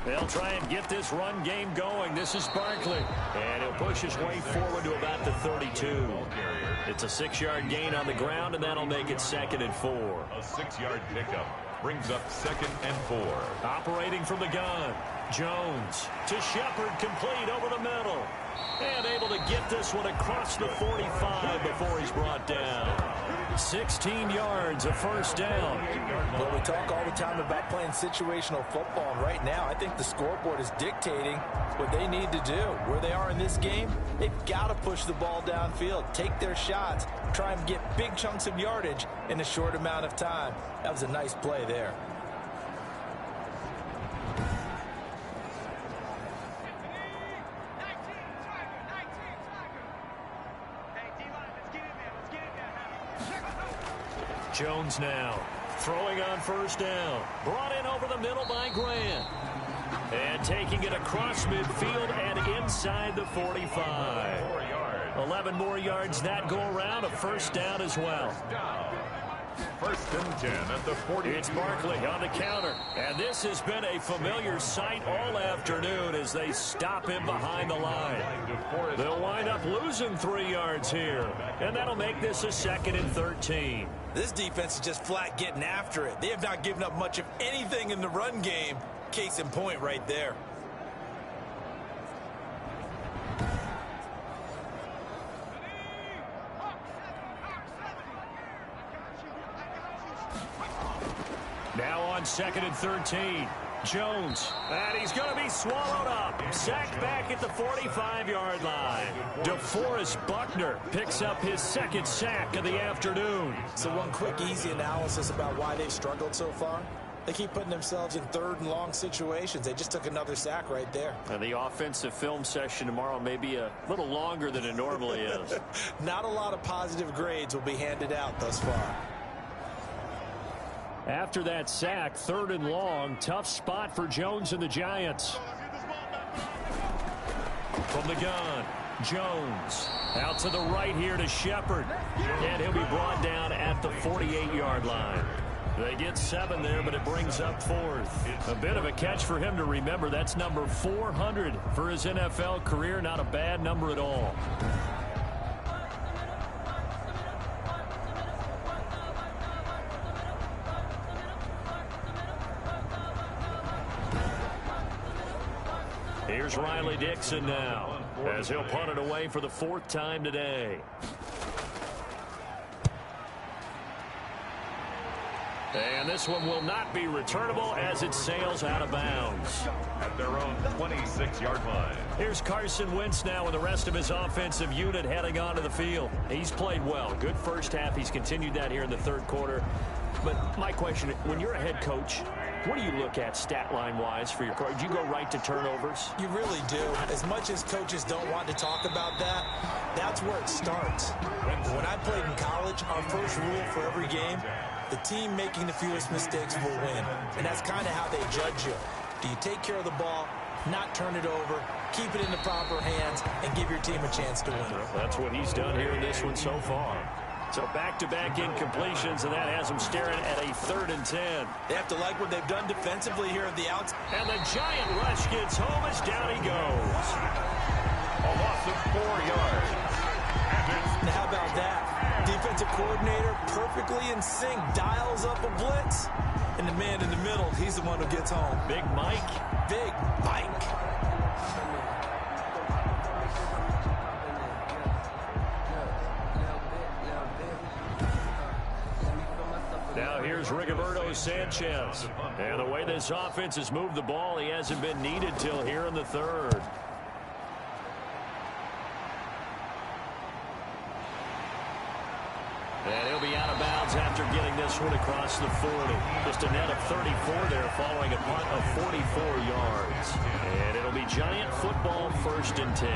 They'll try and get this run game going. This is Barkley. And he'll push his way forward to about the 32. It's a 6-yard gain on the ground, and that'll make it 2nd and 4. A 6-yard pickup brings up 2nd and 4. Operating from the gun. Jones to Shepard, complete over the middle. And able to get this one across the 45 before he's brought down. 16 yards, a first down. Well, we talk all the time about playing situational football, and right now I think the scoreboard is dictating what they need to do. Where they are in this game, they've got to push the ball downfield, take their shots, try and get big chunks of yardage in a short amount of time. That was a nice play there. Jones now throwing on first down. Brought in over the middle by Grant. And taking it across midfield and inside the 45. 11 more yards that go around. A first down as well. 1st and 10 at the 40. It's Barkley on the counter. And this has been a familiar sight all afternoon as they stop him behind the line. They'll wind up losing 3 yards here. And that'll make this a 2nd and 13. This defense is just flat getting after it. They have not given up much of anything in the run game. Case in point right there. Now on 2nd and 13. Jones, and he's going to be swallowed up. Sacked back at the 45-yard line. DeForest Buckner picks up his second sack of the afternoon. So one quick, easy analysis about why they've struggled so far. They keep putting themselves in third and long situations. They just took another sack right there. And the offensive film session tomorrow may be a little longer than it normally is. Not a lot of positive grades will be handed out thus far. After that sack, third and long, tough spot for Jones and the Giants. From the gun, Jones out to the right here to Shepard. And he'll be brought down at the 48-yard line. They get 7 there, but it brings up fourth. A bit of a catch for him to remember. That's number 400 for his NFL career. Not a bad number at all. Here's Riley Dixon now, as he'll punt it away for the 4th time today. And this one will not be returnable as it sails out of bounds. At their own 26-yard line. Here's Carson Wentz now with the rest of his offensive unit heading onto the field. He's played well. Good first half. He's continued that here in the third quarter. But my question, when you're a head coach, what do you look at stat line-wise for your coach? Do you go right to turnovers? You really do. As much as coaches don't want to talk about that, that's where it starts. When I played in college, our first rule for every game, the team making the fewest mistakes will win. And that's kind of how they judge you. Do you take care of the ball, not turn it over, keep it in the proper hands, and give your team a chance to win? That's what he's done here in this one so far. So back-to-back incompletions, and that has them staring at a 3rd and 10. They have to like what they've done defensively here at the outside. And the giant rush gets home as down he goes. A loss of 4 yards. Now how about that? Defensive coordinator perfectly in sync, dials up a blitz. And the man in the middle, he's the one who gets home. Big Mike. Big Mike. Now here's Rigoberto Sanchez. And the way this offense has moved the ball, he hasn't been needed till here in the 3rd. And he'll be out of bounds after getting this one across the 40. Just a net of 34 there following a punt of 44 yards. And it'll be Giant football, 1st and 10.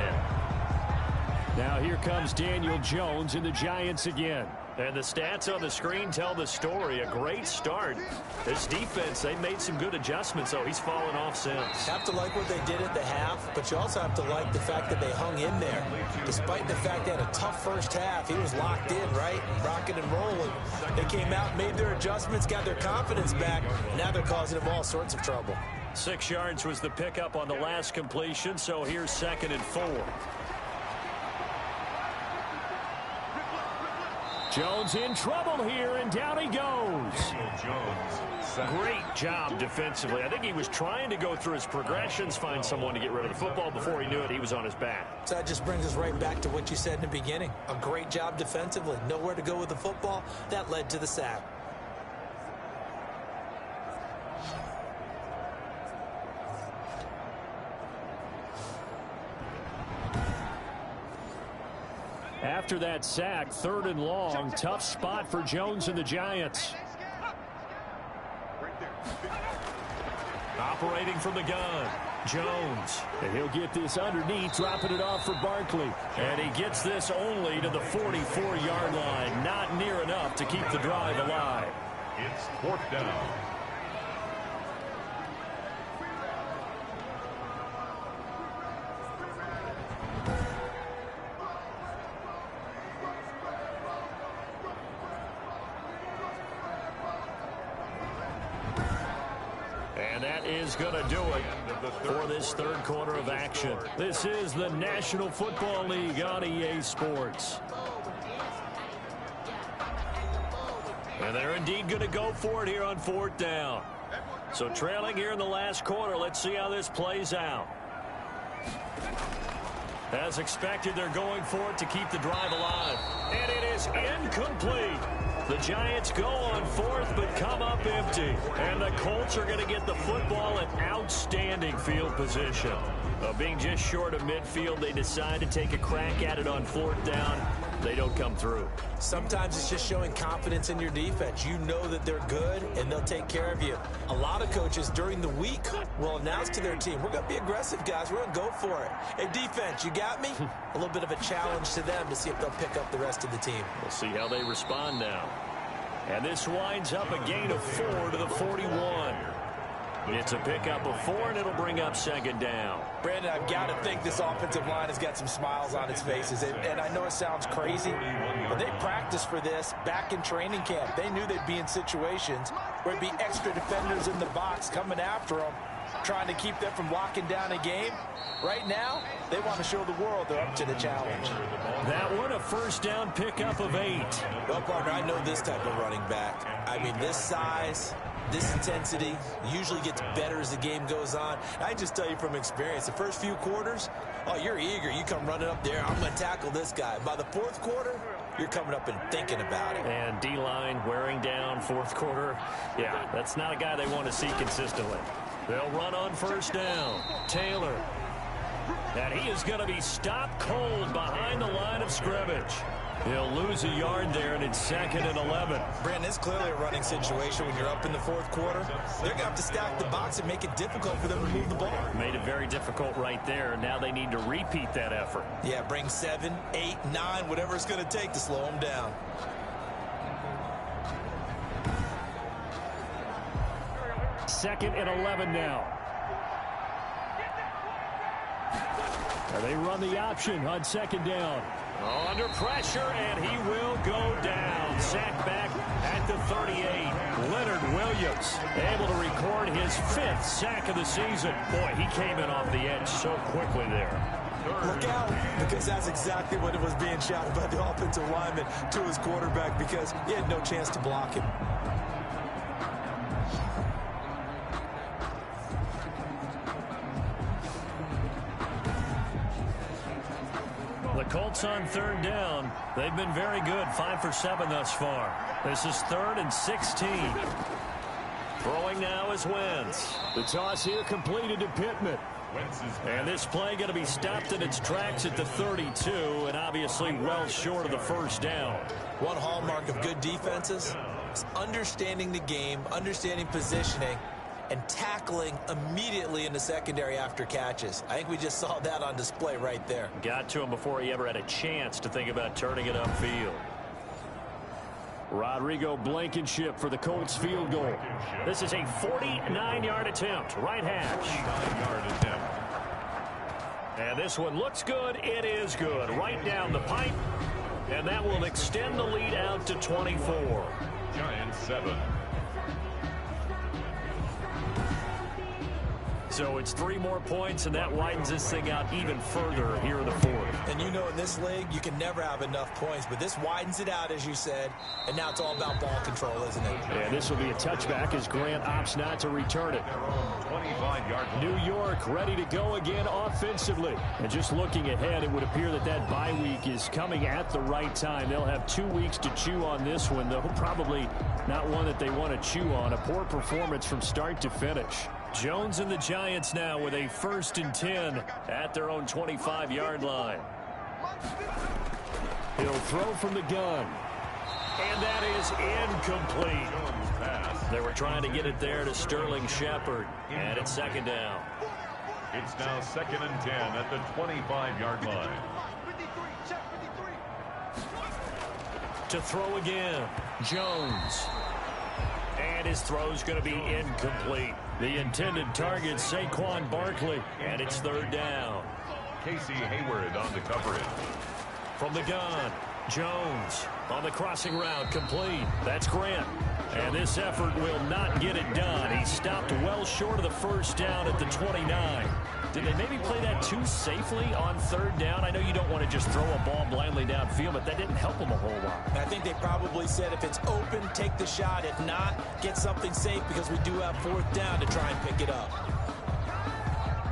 Now here comes Daniel Jones and the Giants again. And the stats on the screen tell the story. A great start. This defense, they made some good adjustments, so he's fallen off since. Have to like what they did at the half, but you also have to like the fact that they hung in there. Despite the fact they had a tough first half, he was locked in, right? Rocking and rolling. They came out, made their adjustments, got their confidence back. Now they're causing them all sorts of trouble. 6 yards was the pickup on the last completion, so here's 2nd and 4. Jones in trouble here, and down he goes. Great job defensively. I think he was trying to go through his progressions, find someone to get rid of the football. Before he knew it, he was on his back. So that just brings us right back to what you said in the beginning. A great job defensively. Nowhere to go with the football. That led to the sack. After that sack, 3rd and long, tough spot for Jones and the Giants. Operating from the gun, Jones. And he'll get this underneath, dropping it off for Barkley. And he gets this only to the 44-yard line. Not near enough to keep the drive alive. It's 4th down. And that is going to do it for this 3rd quarter of action. This is the National Football League on EA Sports. And they're indeed going to go for it here on 4th down. So trailing here in the last quarter, let's see how this plays out. As expected, they're going for it to keep the drive alive. And it is incomplete. The Giants go on fourth, but come up empty. And the Colts are going to get the football in outstanding field position. Being just short of midfield, they decide to take a crack at it on fourth down. They don't come through. Sometimes it's just showing confidence in your defense. You know that they're good, and they'll take care of you. A lot of coaches during the week will announce to their team, we're going to be aggressive, guys. We're going to go for it. Hey, defense, you got me? A little bit of a challenge to them to see if they'll pick up the rest of the team. We'll see how they respond now. And this winds up a gain of 4 to the 41. It's a pickup of 4, and it'll bring up second down. Brandon, I've got to think this offensive line has got some smiles on its faces. And I know it sounds crazy, but they practiced for this back in training camp. They knew they'd be in situations where it'd be extra defenders in the box coming after them, trying to keep them from locking down a game. Right now, they want to show the world they're up to the challenge. That one, a first down pickup of 8. Well, partner, I know this type of running back. I mean, this size, this intensity usually gets better as the game goes on. I just tell you from experience, the first few quarters, oh, you're eager. You come running up there, I'm going to tackle this guy. By the fourth quarter, you're coming up and thinking about it. And D-line wearing down fourth quarter. Yeah, that's not a guy they want to see consistently. They'll run on first down. Taylor. And he is going to be stopped cold behind the line of scrimmage. He'll lose a yard there, and it's 2nd and 11. Brandon, it's clearly a running situation when you're up in the fourth quarter. They're going to have to stack the box and make it difficult for them to move the ball. Made it very difficult right there. Now they need to repeat that effort. Yeah, bring 7, 8, 9, whatever it's going to take to slow them down. Second and 11 now. And they run the option on second down. Under pressure, and he will go down. Sacked back at the 38. Leonard Williams able to record his 5th sack of the season. Boy, he came in off the edge so quickly there. Look out, because that's exactly what it was being shouted by the offensive lineman to his quarterback, because he had no chance to block him. The Colts on third down. They've been very good, 5 for 7 thus far. This is 3rd and 16. Throwing now is Wentz. The toss here completed to Pittman. And this play going to be stopped in its tracks at the 32, and obviously well short of the first down. One hallmark of good defenses is understanding the game, understanding positioning, and tackling immediately in the secondary after catches. I think we just saw that on display right there. Got to him before he ever had a chance to think about turning it upfield. Rodrigo Blankenship for the Colts field goal. This is a 49-yard attempt. Right hash. 49-yard attempt. And this one looks good. It is good. Right down the pipe. And that will extend the lead out to 24. Giants 7. So it's 3 more points, and that widens this thing out even further here in the 4th. And you know, in this league, you can never have enough points, but this widens it out, as you said, and now it's all about ball control, isn't it? And this will be a touchback as Grant opts not to return it. 25-yard line. New York ready to go again offensively. And just looking ahead, it would appear that that bye week is coming at the right time. They'll have 2 weeks to chew on this one, though probably not one that they want to chew on. A poor performance from start to finish. Jones and the Giants now with a 1st and 10 at their own 25-yard line. He'll throw from the gun. And that is incomplete. They were trying to get it there to Sterling Shepard. And it's 2nd down. It's now 2nd and 10 at the 25-yard line. To throw again, Jones. And his throw's going to be incomplete. The intended target, Saquon Barkley. And it's 3rd down. Casey Hayward on the coverage. From the gun, Jones on the crossing route, complete. That's Grant. And this effort will not get it done. He stopped well short of the first down at the 29. Did they maybe play that too safely on 3rd down? I know you don't want to just throw a ball blindly downfield, but that didn't help them a whole lot. I think they probably said if it's open, take the shot. If not, get something safe because we do have 4th down to try and pick it up.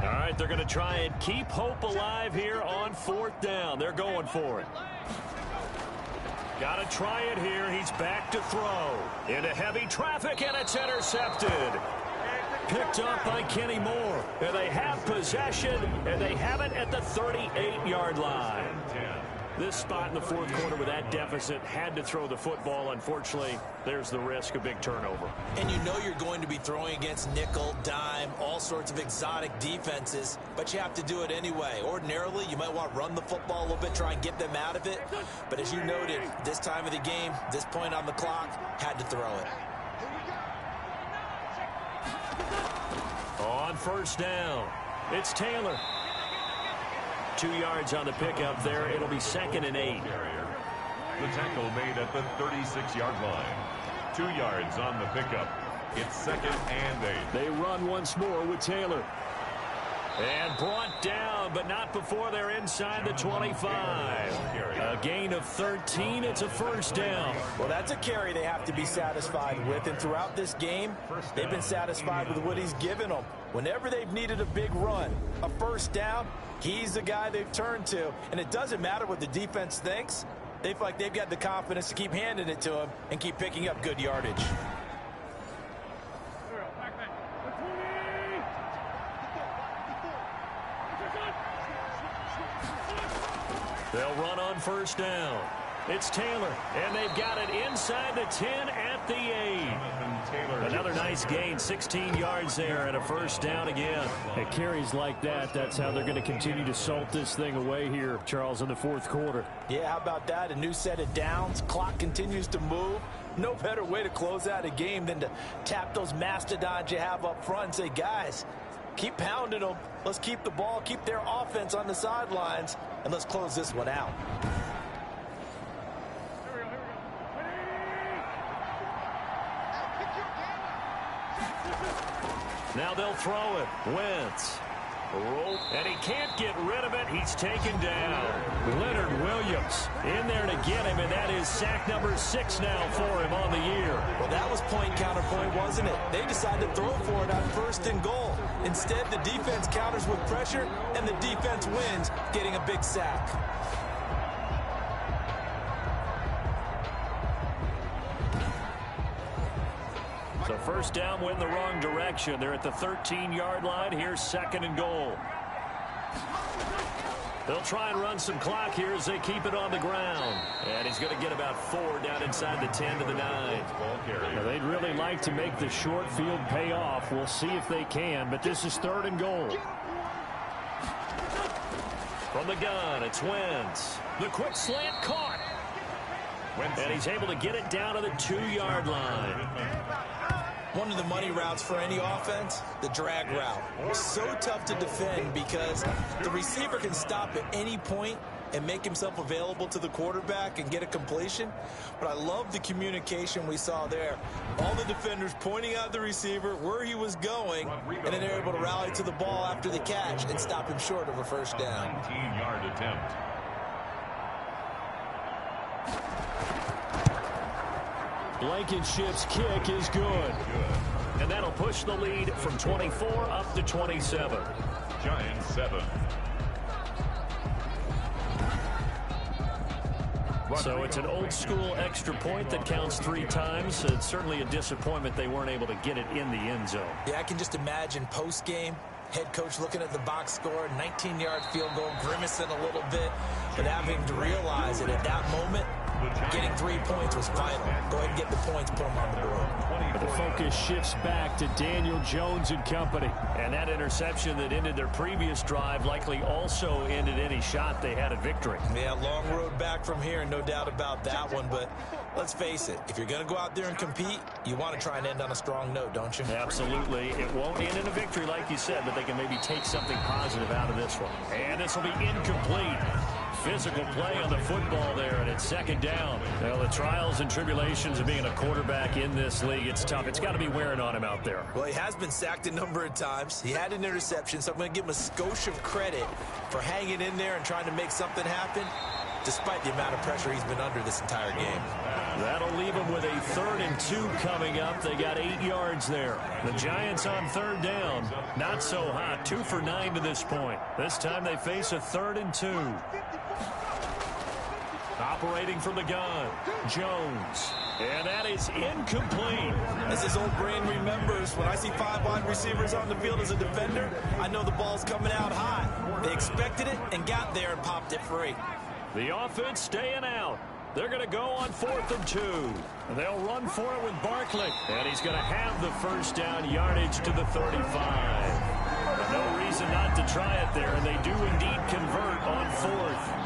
All right, they're going to try and keep hope alive here on 4th down. They're going for it. Got to try it here. He's back to throw. Into heavy traffic, and it's intercepted. Picked up by Kenny Moore. And they have possession, and they have it at the 38-yard line. This spot in the fourth quarter with that deficit, had to throw the football. Unfortunately, there's the risk of big turnover. And you know you're going to be throwing against nickel, dime, all sorts of exotic defenses, but you have to do it anyway. Ordinarily, you might want to run the football a little bit, try and get them out of it. But as you noted, this time of the game, this point on the clock, had to throw it. On first down, it's Taylor. 2 yards on the pickup there. It'll be 2nd and 8. The tackle made at the 36-yard line. 2 yards on the pickup. It's 2nd and 8. They run once more with Taylor. And brought down, but not before they're inside the 25. A gain of 13. It's a first down. Well, that's a carry they have to be satisfied with. And throughout this game, they've been satisfied with what he's given them. Whenever they've needed a big run, a first down, he's the guy they've turned to. And it doesn't matter what the defense thinks. They feel like they've got the confidence to keep handing it to him and keep picking up good yardage. They'll run on first down. It's Taylor, and they've got it inside the 10 at the 8. Another nice gain, 16 yards there, and a first down again. At carries like that, that's how they're going to continue to salt this thing away here, Charles, in the fourth quarter. Yeah, how about that? A new set of downs. Clock continues to move. No better way to close out a game than to tap those mastodons you have up front and say, guys, keep pounding them. Let's keep the ball, keep their offense on the sidelines, and let's close this one out. Now they'll throw it. Wentz. Roll, and he can't get rid of it. He's taken down. Leonard Williams in there to get him, and that is sack number 6 now for him on the year. Well, that was point counterpoint, wasn't it? They decided to throw for it on 1st and goal. Instead, the defense counters with pressure, and the defense wins, getting a big sack. So first down went in the wrong direction. They're at the 13-yard line. Here's 2nd and goal. They'll try and run some clock here as they keep it on the ground. And he's going to get about 4 down inside the 10 to the 9. Now, they'd really like to make the short field pay off. We'll see if they can, but this is 3rd and goal. From the gun, it's Wentz. The quick slant caught. And he's able to get it down to the 2-yard line. One of the money routes for any offense, the drag route. So tough to defend because the receiver can stop at any point and make himself available to the quarterback and get a completion. But I love the communication we saw there. All the defenders pointing out the receiver where he was going, and then they're able to rally to the ball after the catch and stop him short of a first down. 19-yard attempt. Blankenship's kick is good. And that'll push the lead from 24 up to 27. Giants 7. So it's an old-school extra point that counts 3 times. It's certainly a disappointment they weren't able to get it in the end zone. Yeah, I can just imagine post-game, head coach looking at the box score, 19-yard field goal, grimacing a little bit, but having to realize that at that moment, getting 3 points was vital. Go ahead and get the points, put them on the board. But the focus shifts back to Daniel Jones and company. And that interception that ended their previous drive likely also ended any shot they had at victory. Yeah, long road back from here, no doubt about that one. But let's face it, if you're going to go out there and compete, you want to try and end on a strong note, don't you? Absolutely. It won't end in a victory like you said, but they can maybe take something positive out of this one. And this will be incomplete. Physical play on the football there, and it's 2nd down. Well, the trials and tribulations of being a quarterback in this league, it's tough. It's got to be wearing on him out there. Well, he has been sacked a number of times. He had an interception, so I'm going to give him a skosh of credit for hanging in there and trying to make something happen, despite the amount of pressure he's been under this entire game. That'll leave him with a 3rd and 2 coming up. They got 8 yards there. The Giants on 3rd down. Not so hot. 2 for 9 to this point. This time they face a 3rd and 2. Operating from the gun, Jones. And that is incomplete. As his old brain remembers, when I see 5 wide receivers on the field as a defender, I know the ball's coming out high. They expected it and got there and popped it free. The offense staying out. They're going to go on 4th and 2. They'll run for it with Barkley. And he's going to have the first down yardage to the 35. No reason not to try it there, and they do indeed convert on 4th.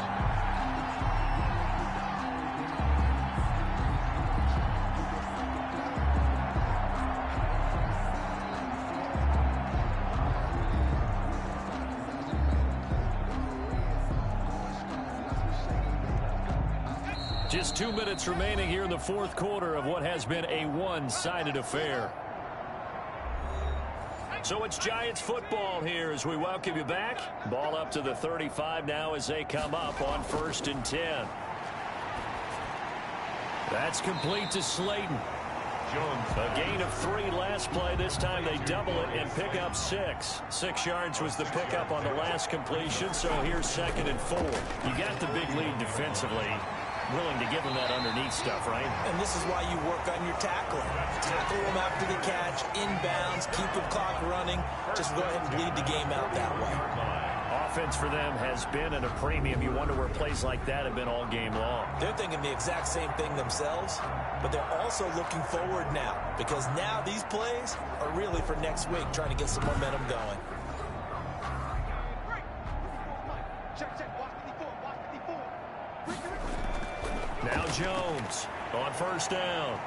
Just 2 minutes remaining here in the 4th quarter of what has been a one-sided affair. So it's Giants football here as we welcome you back. Ball up to the 35 now as they come up on 1st and 10. That's complete to Slayton. Jones. A gain of 3 last play. This time they double it and pick up 6. 6 yards was the pickup on the last completion, so here's 2nd and 4. You got the big lead defensively. Willing to give them that underneath stuff, right? And this is why you work on your tackling. Tackle them after the catch, inbounds, keep the clock running. Just go ahead and bleed the game out that way. Offense for them has been at a premium. You wonder where plays like that have been all game long. They're thinking the exact same thing themselves, but they're also looking forward now because now these plays are really for next week, trying to get some momentum going. Now Jones on 1st down.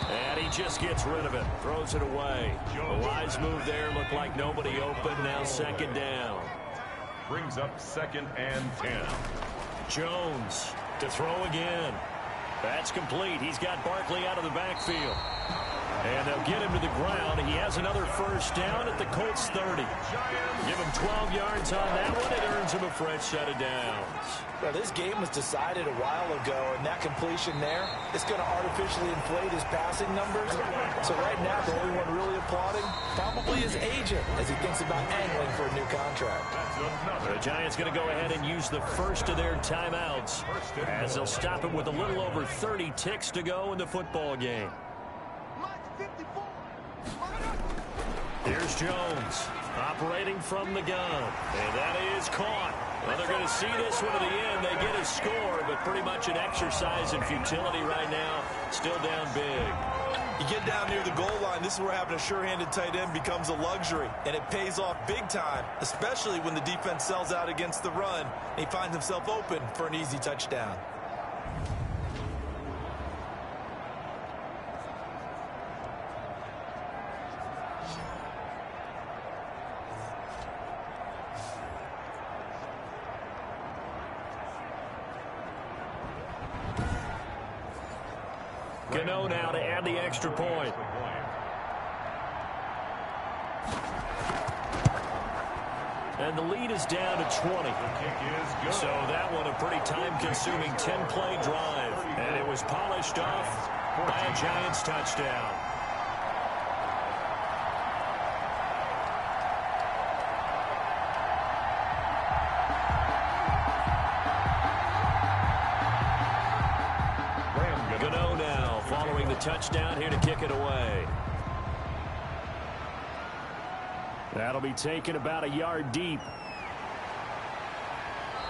And he just gets rid of it. Throws it away. A wise move there. Looked like nobody open. Now 2nd down. Brings up 2nd and 10. Jones to throw again. That's complete. He's got Barkley out of the backfield. And they'll get him to the ground. He has another first down at the Colts 30. Give him 12 yards on that one. It earns him a fresh set of downs. Well, this game was decided a while ago, and that completion there is going to artificially inflate his passing numbers. So right now, the only one really applauding probably his agent as he thinks about angling for a new contract. The Giants going to go ahead and use the first of their timeouts as they'll stop it with a little over 30 ticks to go in the football game. Here's Jones operating from the gun, and that is caught. Well, they're going to see this one to the end. They get a score, but pretty much an exercise in futility right now. Still down big. You get down near the goal line, this is where having a sure-handed tight end becomes a luxury, and it pays off big time, especially when the defense sells out against the run, and he finds himself open for an easy touchdown. Gano now to add the extra point. And the lead is down to 20. So that one a pretty time-consuming 10-play drive. And it was polished off by a Giants touchdown. Gano now following the touchdown here to kick it away. That'll be taken about a yard deep.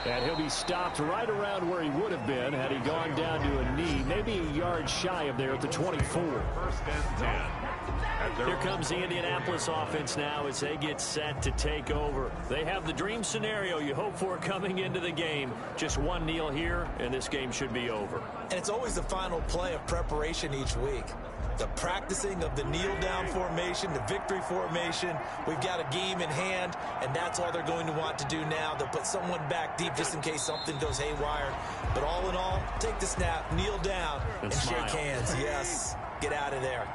And he'll be stopped right around where he would have been had he gone down to a knee, maybe a yard shy of there at the 24. 1st and 10. Here comes the Indianapolis offense now as they get set to take over. They have the dream scenario you hope for coming into the game. Just one kneel here, and this game should be over. And it's always the final play of preparation each week. The practicing of the kneel-down formation, the victory formation. We've got a game in hand, and that's all they're going to want to do now. They'll put someone back deep just in case something goes haywire. But all in all, take the snap, kneel down, and shake hands. Yes, get out of there.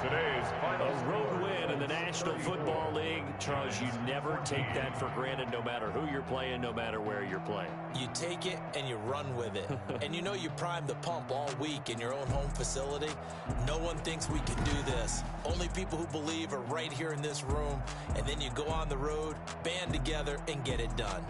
Today's final a road win, and the National Football League, Charles, you never take that for granted no matter who you're playing, no matter where you're playing. You take it and you run with it. And you know you primed the pump all week in your own home facility. No one thinks we can do this. Only people who believe are right here in this room. And then you go on the road, band together, and get it done.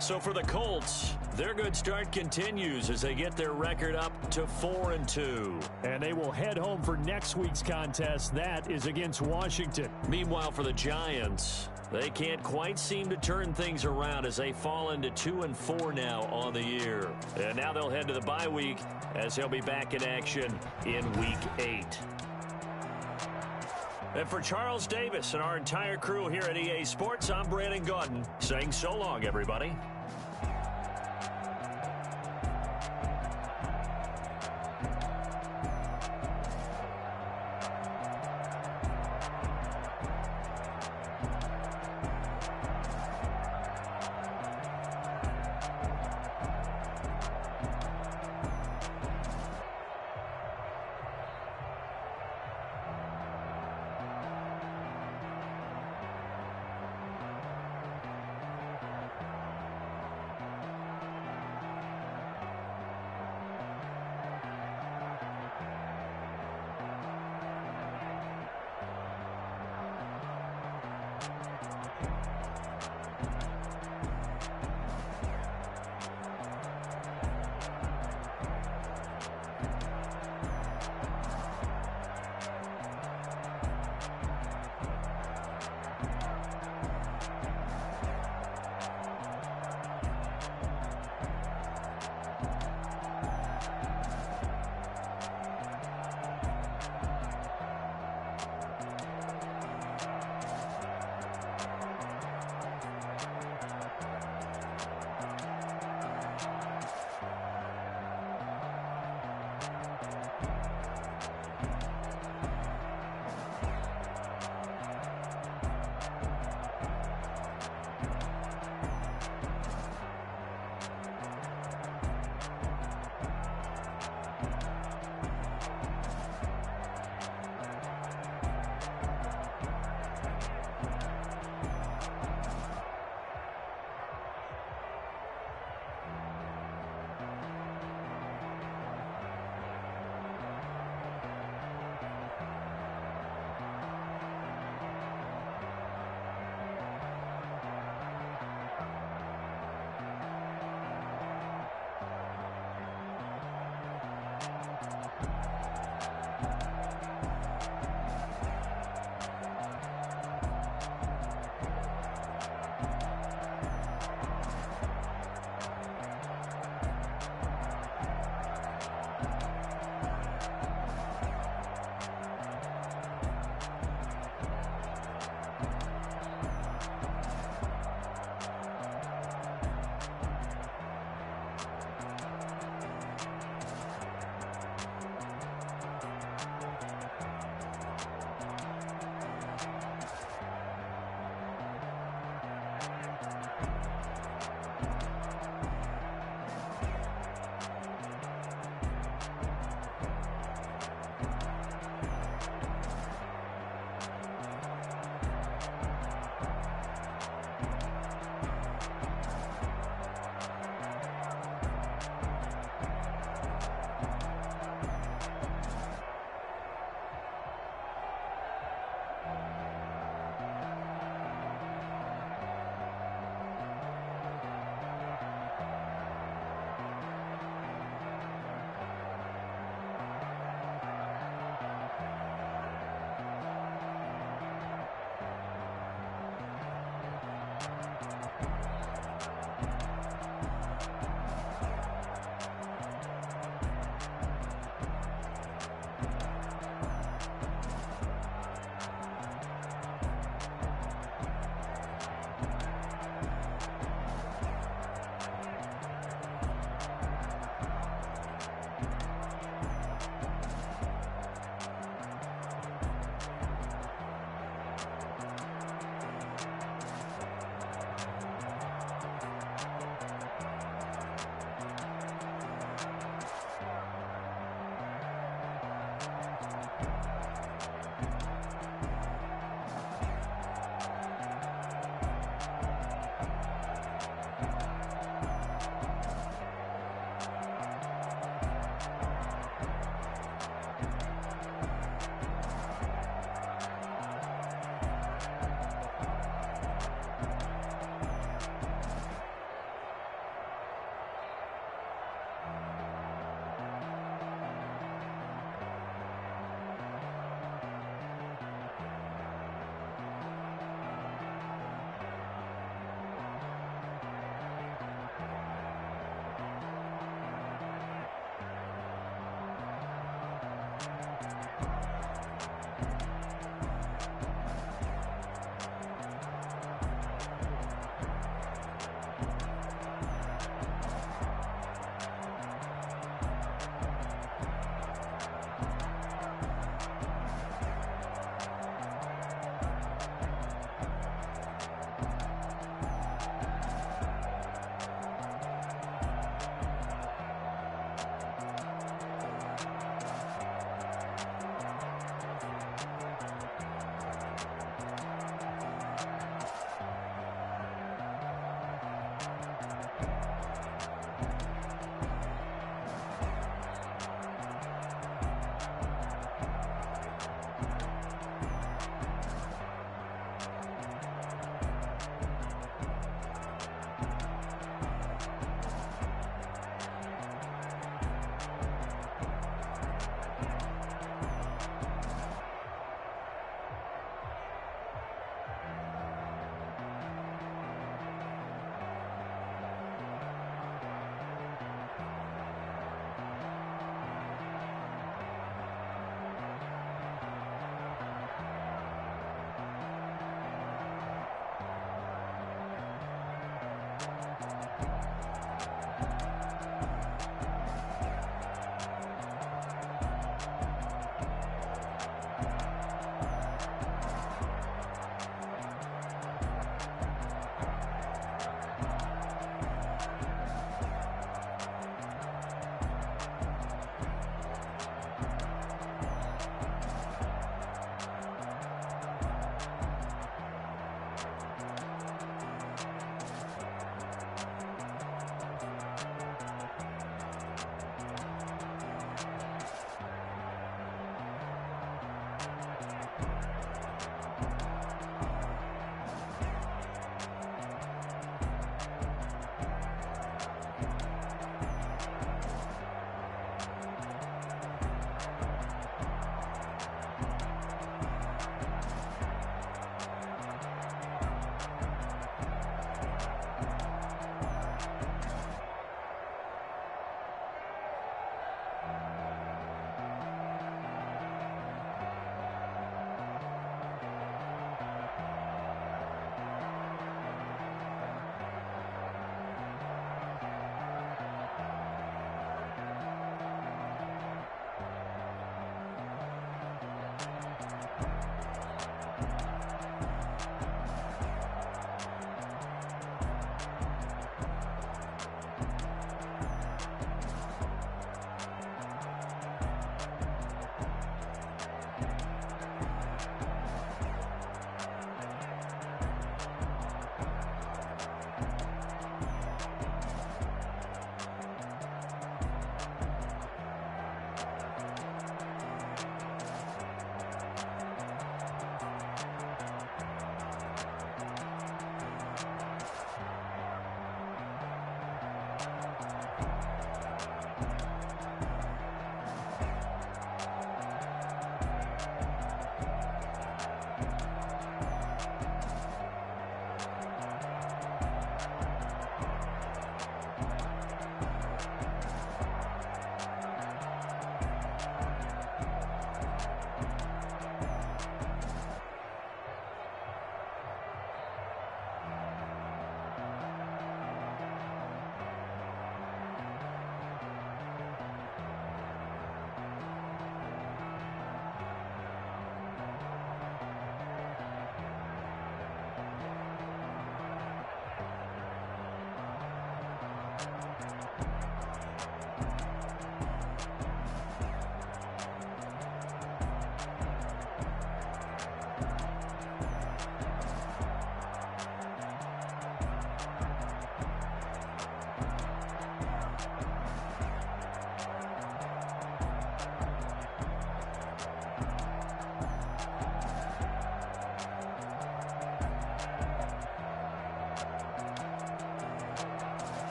So for the Colts, their good start continues as they get their record up to 4-2. And they will head home for next week's contest. That is against Washington. Meanwhile, for the Giants, they can't quite seem to turn things around as they fall into 2-4 now on the year. And now they'll head to the bye week as they'll be back in action in Week 8. And for Charles Davis and our entire crew here at EA Sports, I'm Brandon Gaudin saying so long, everybody.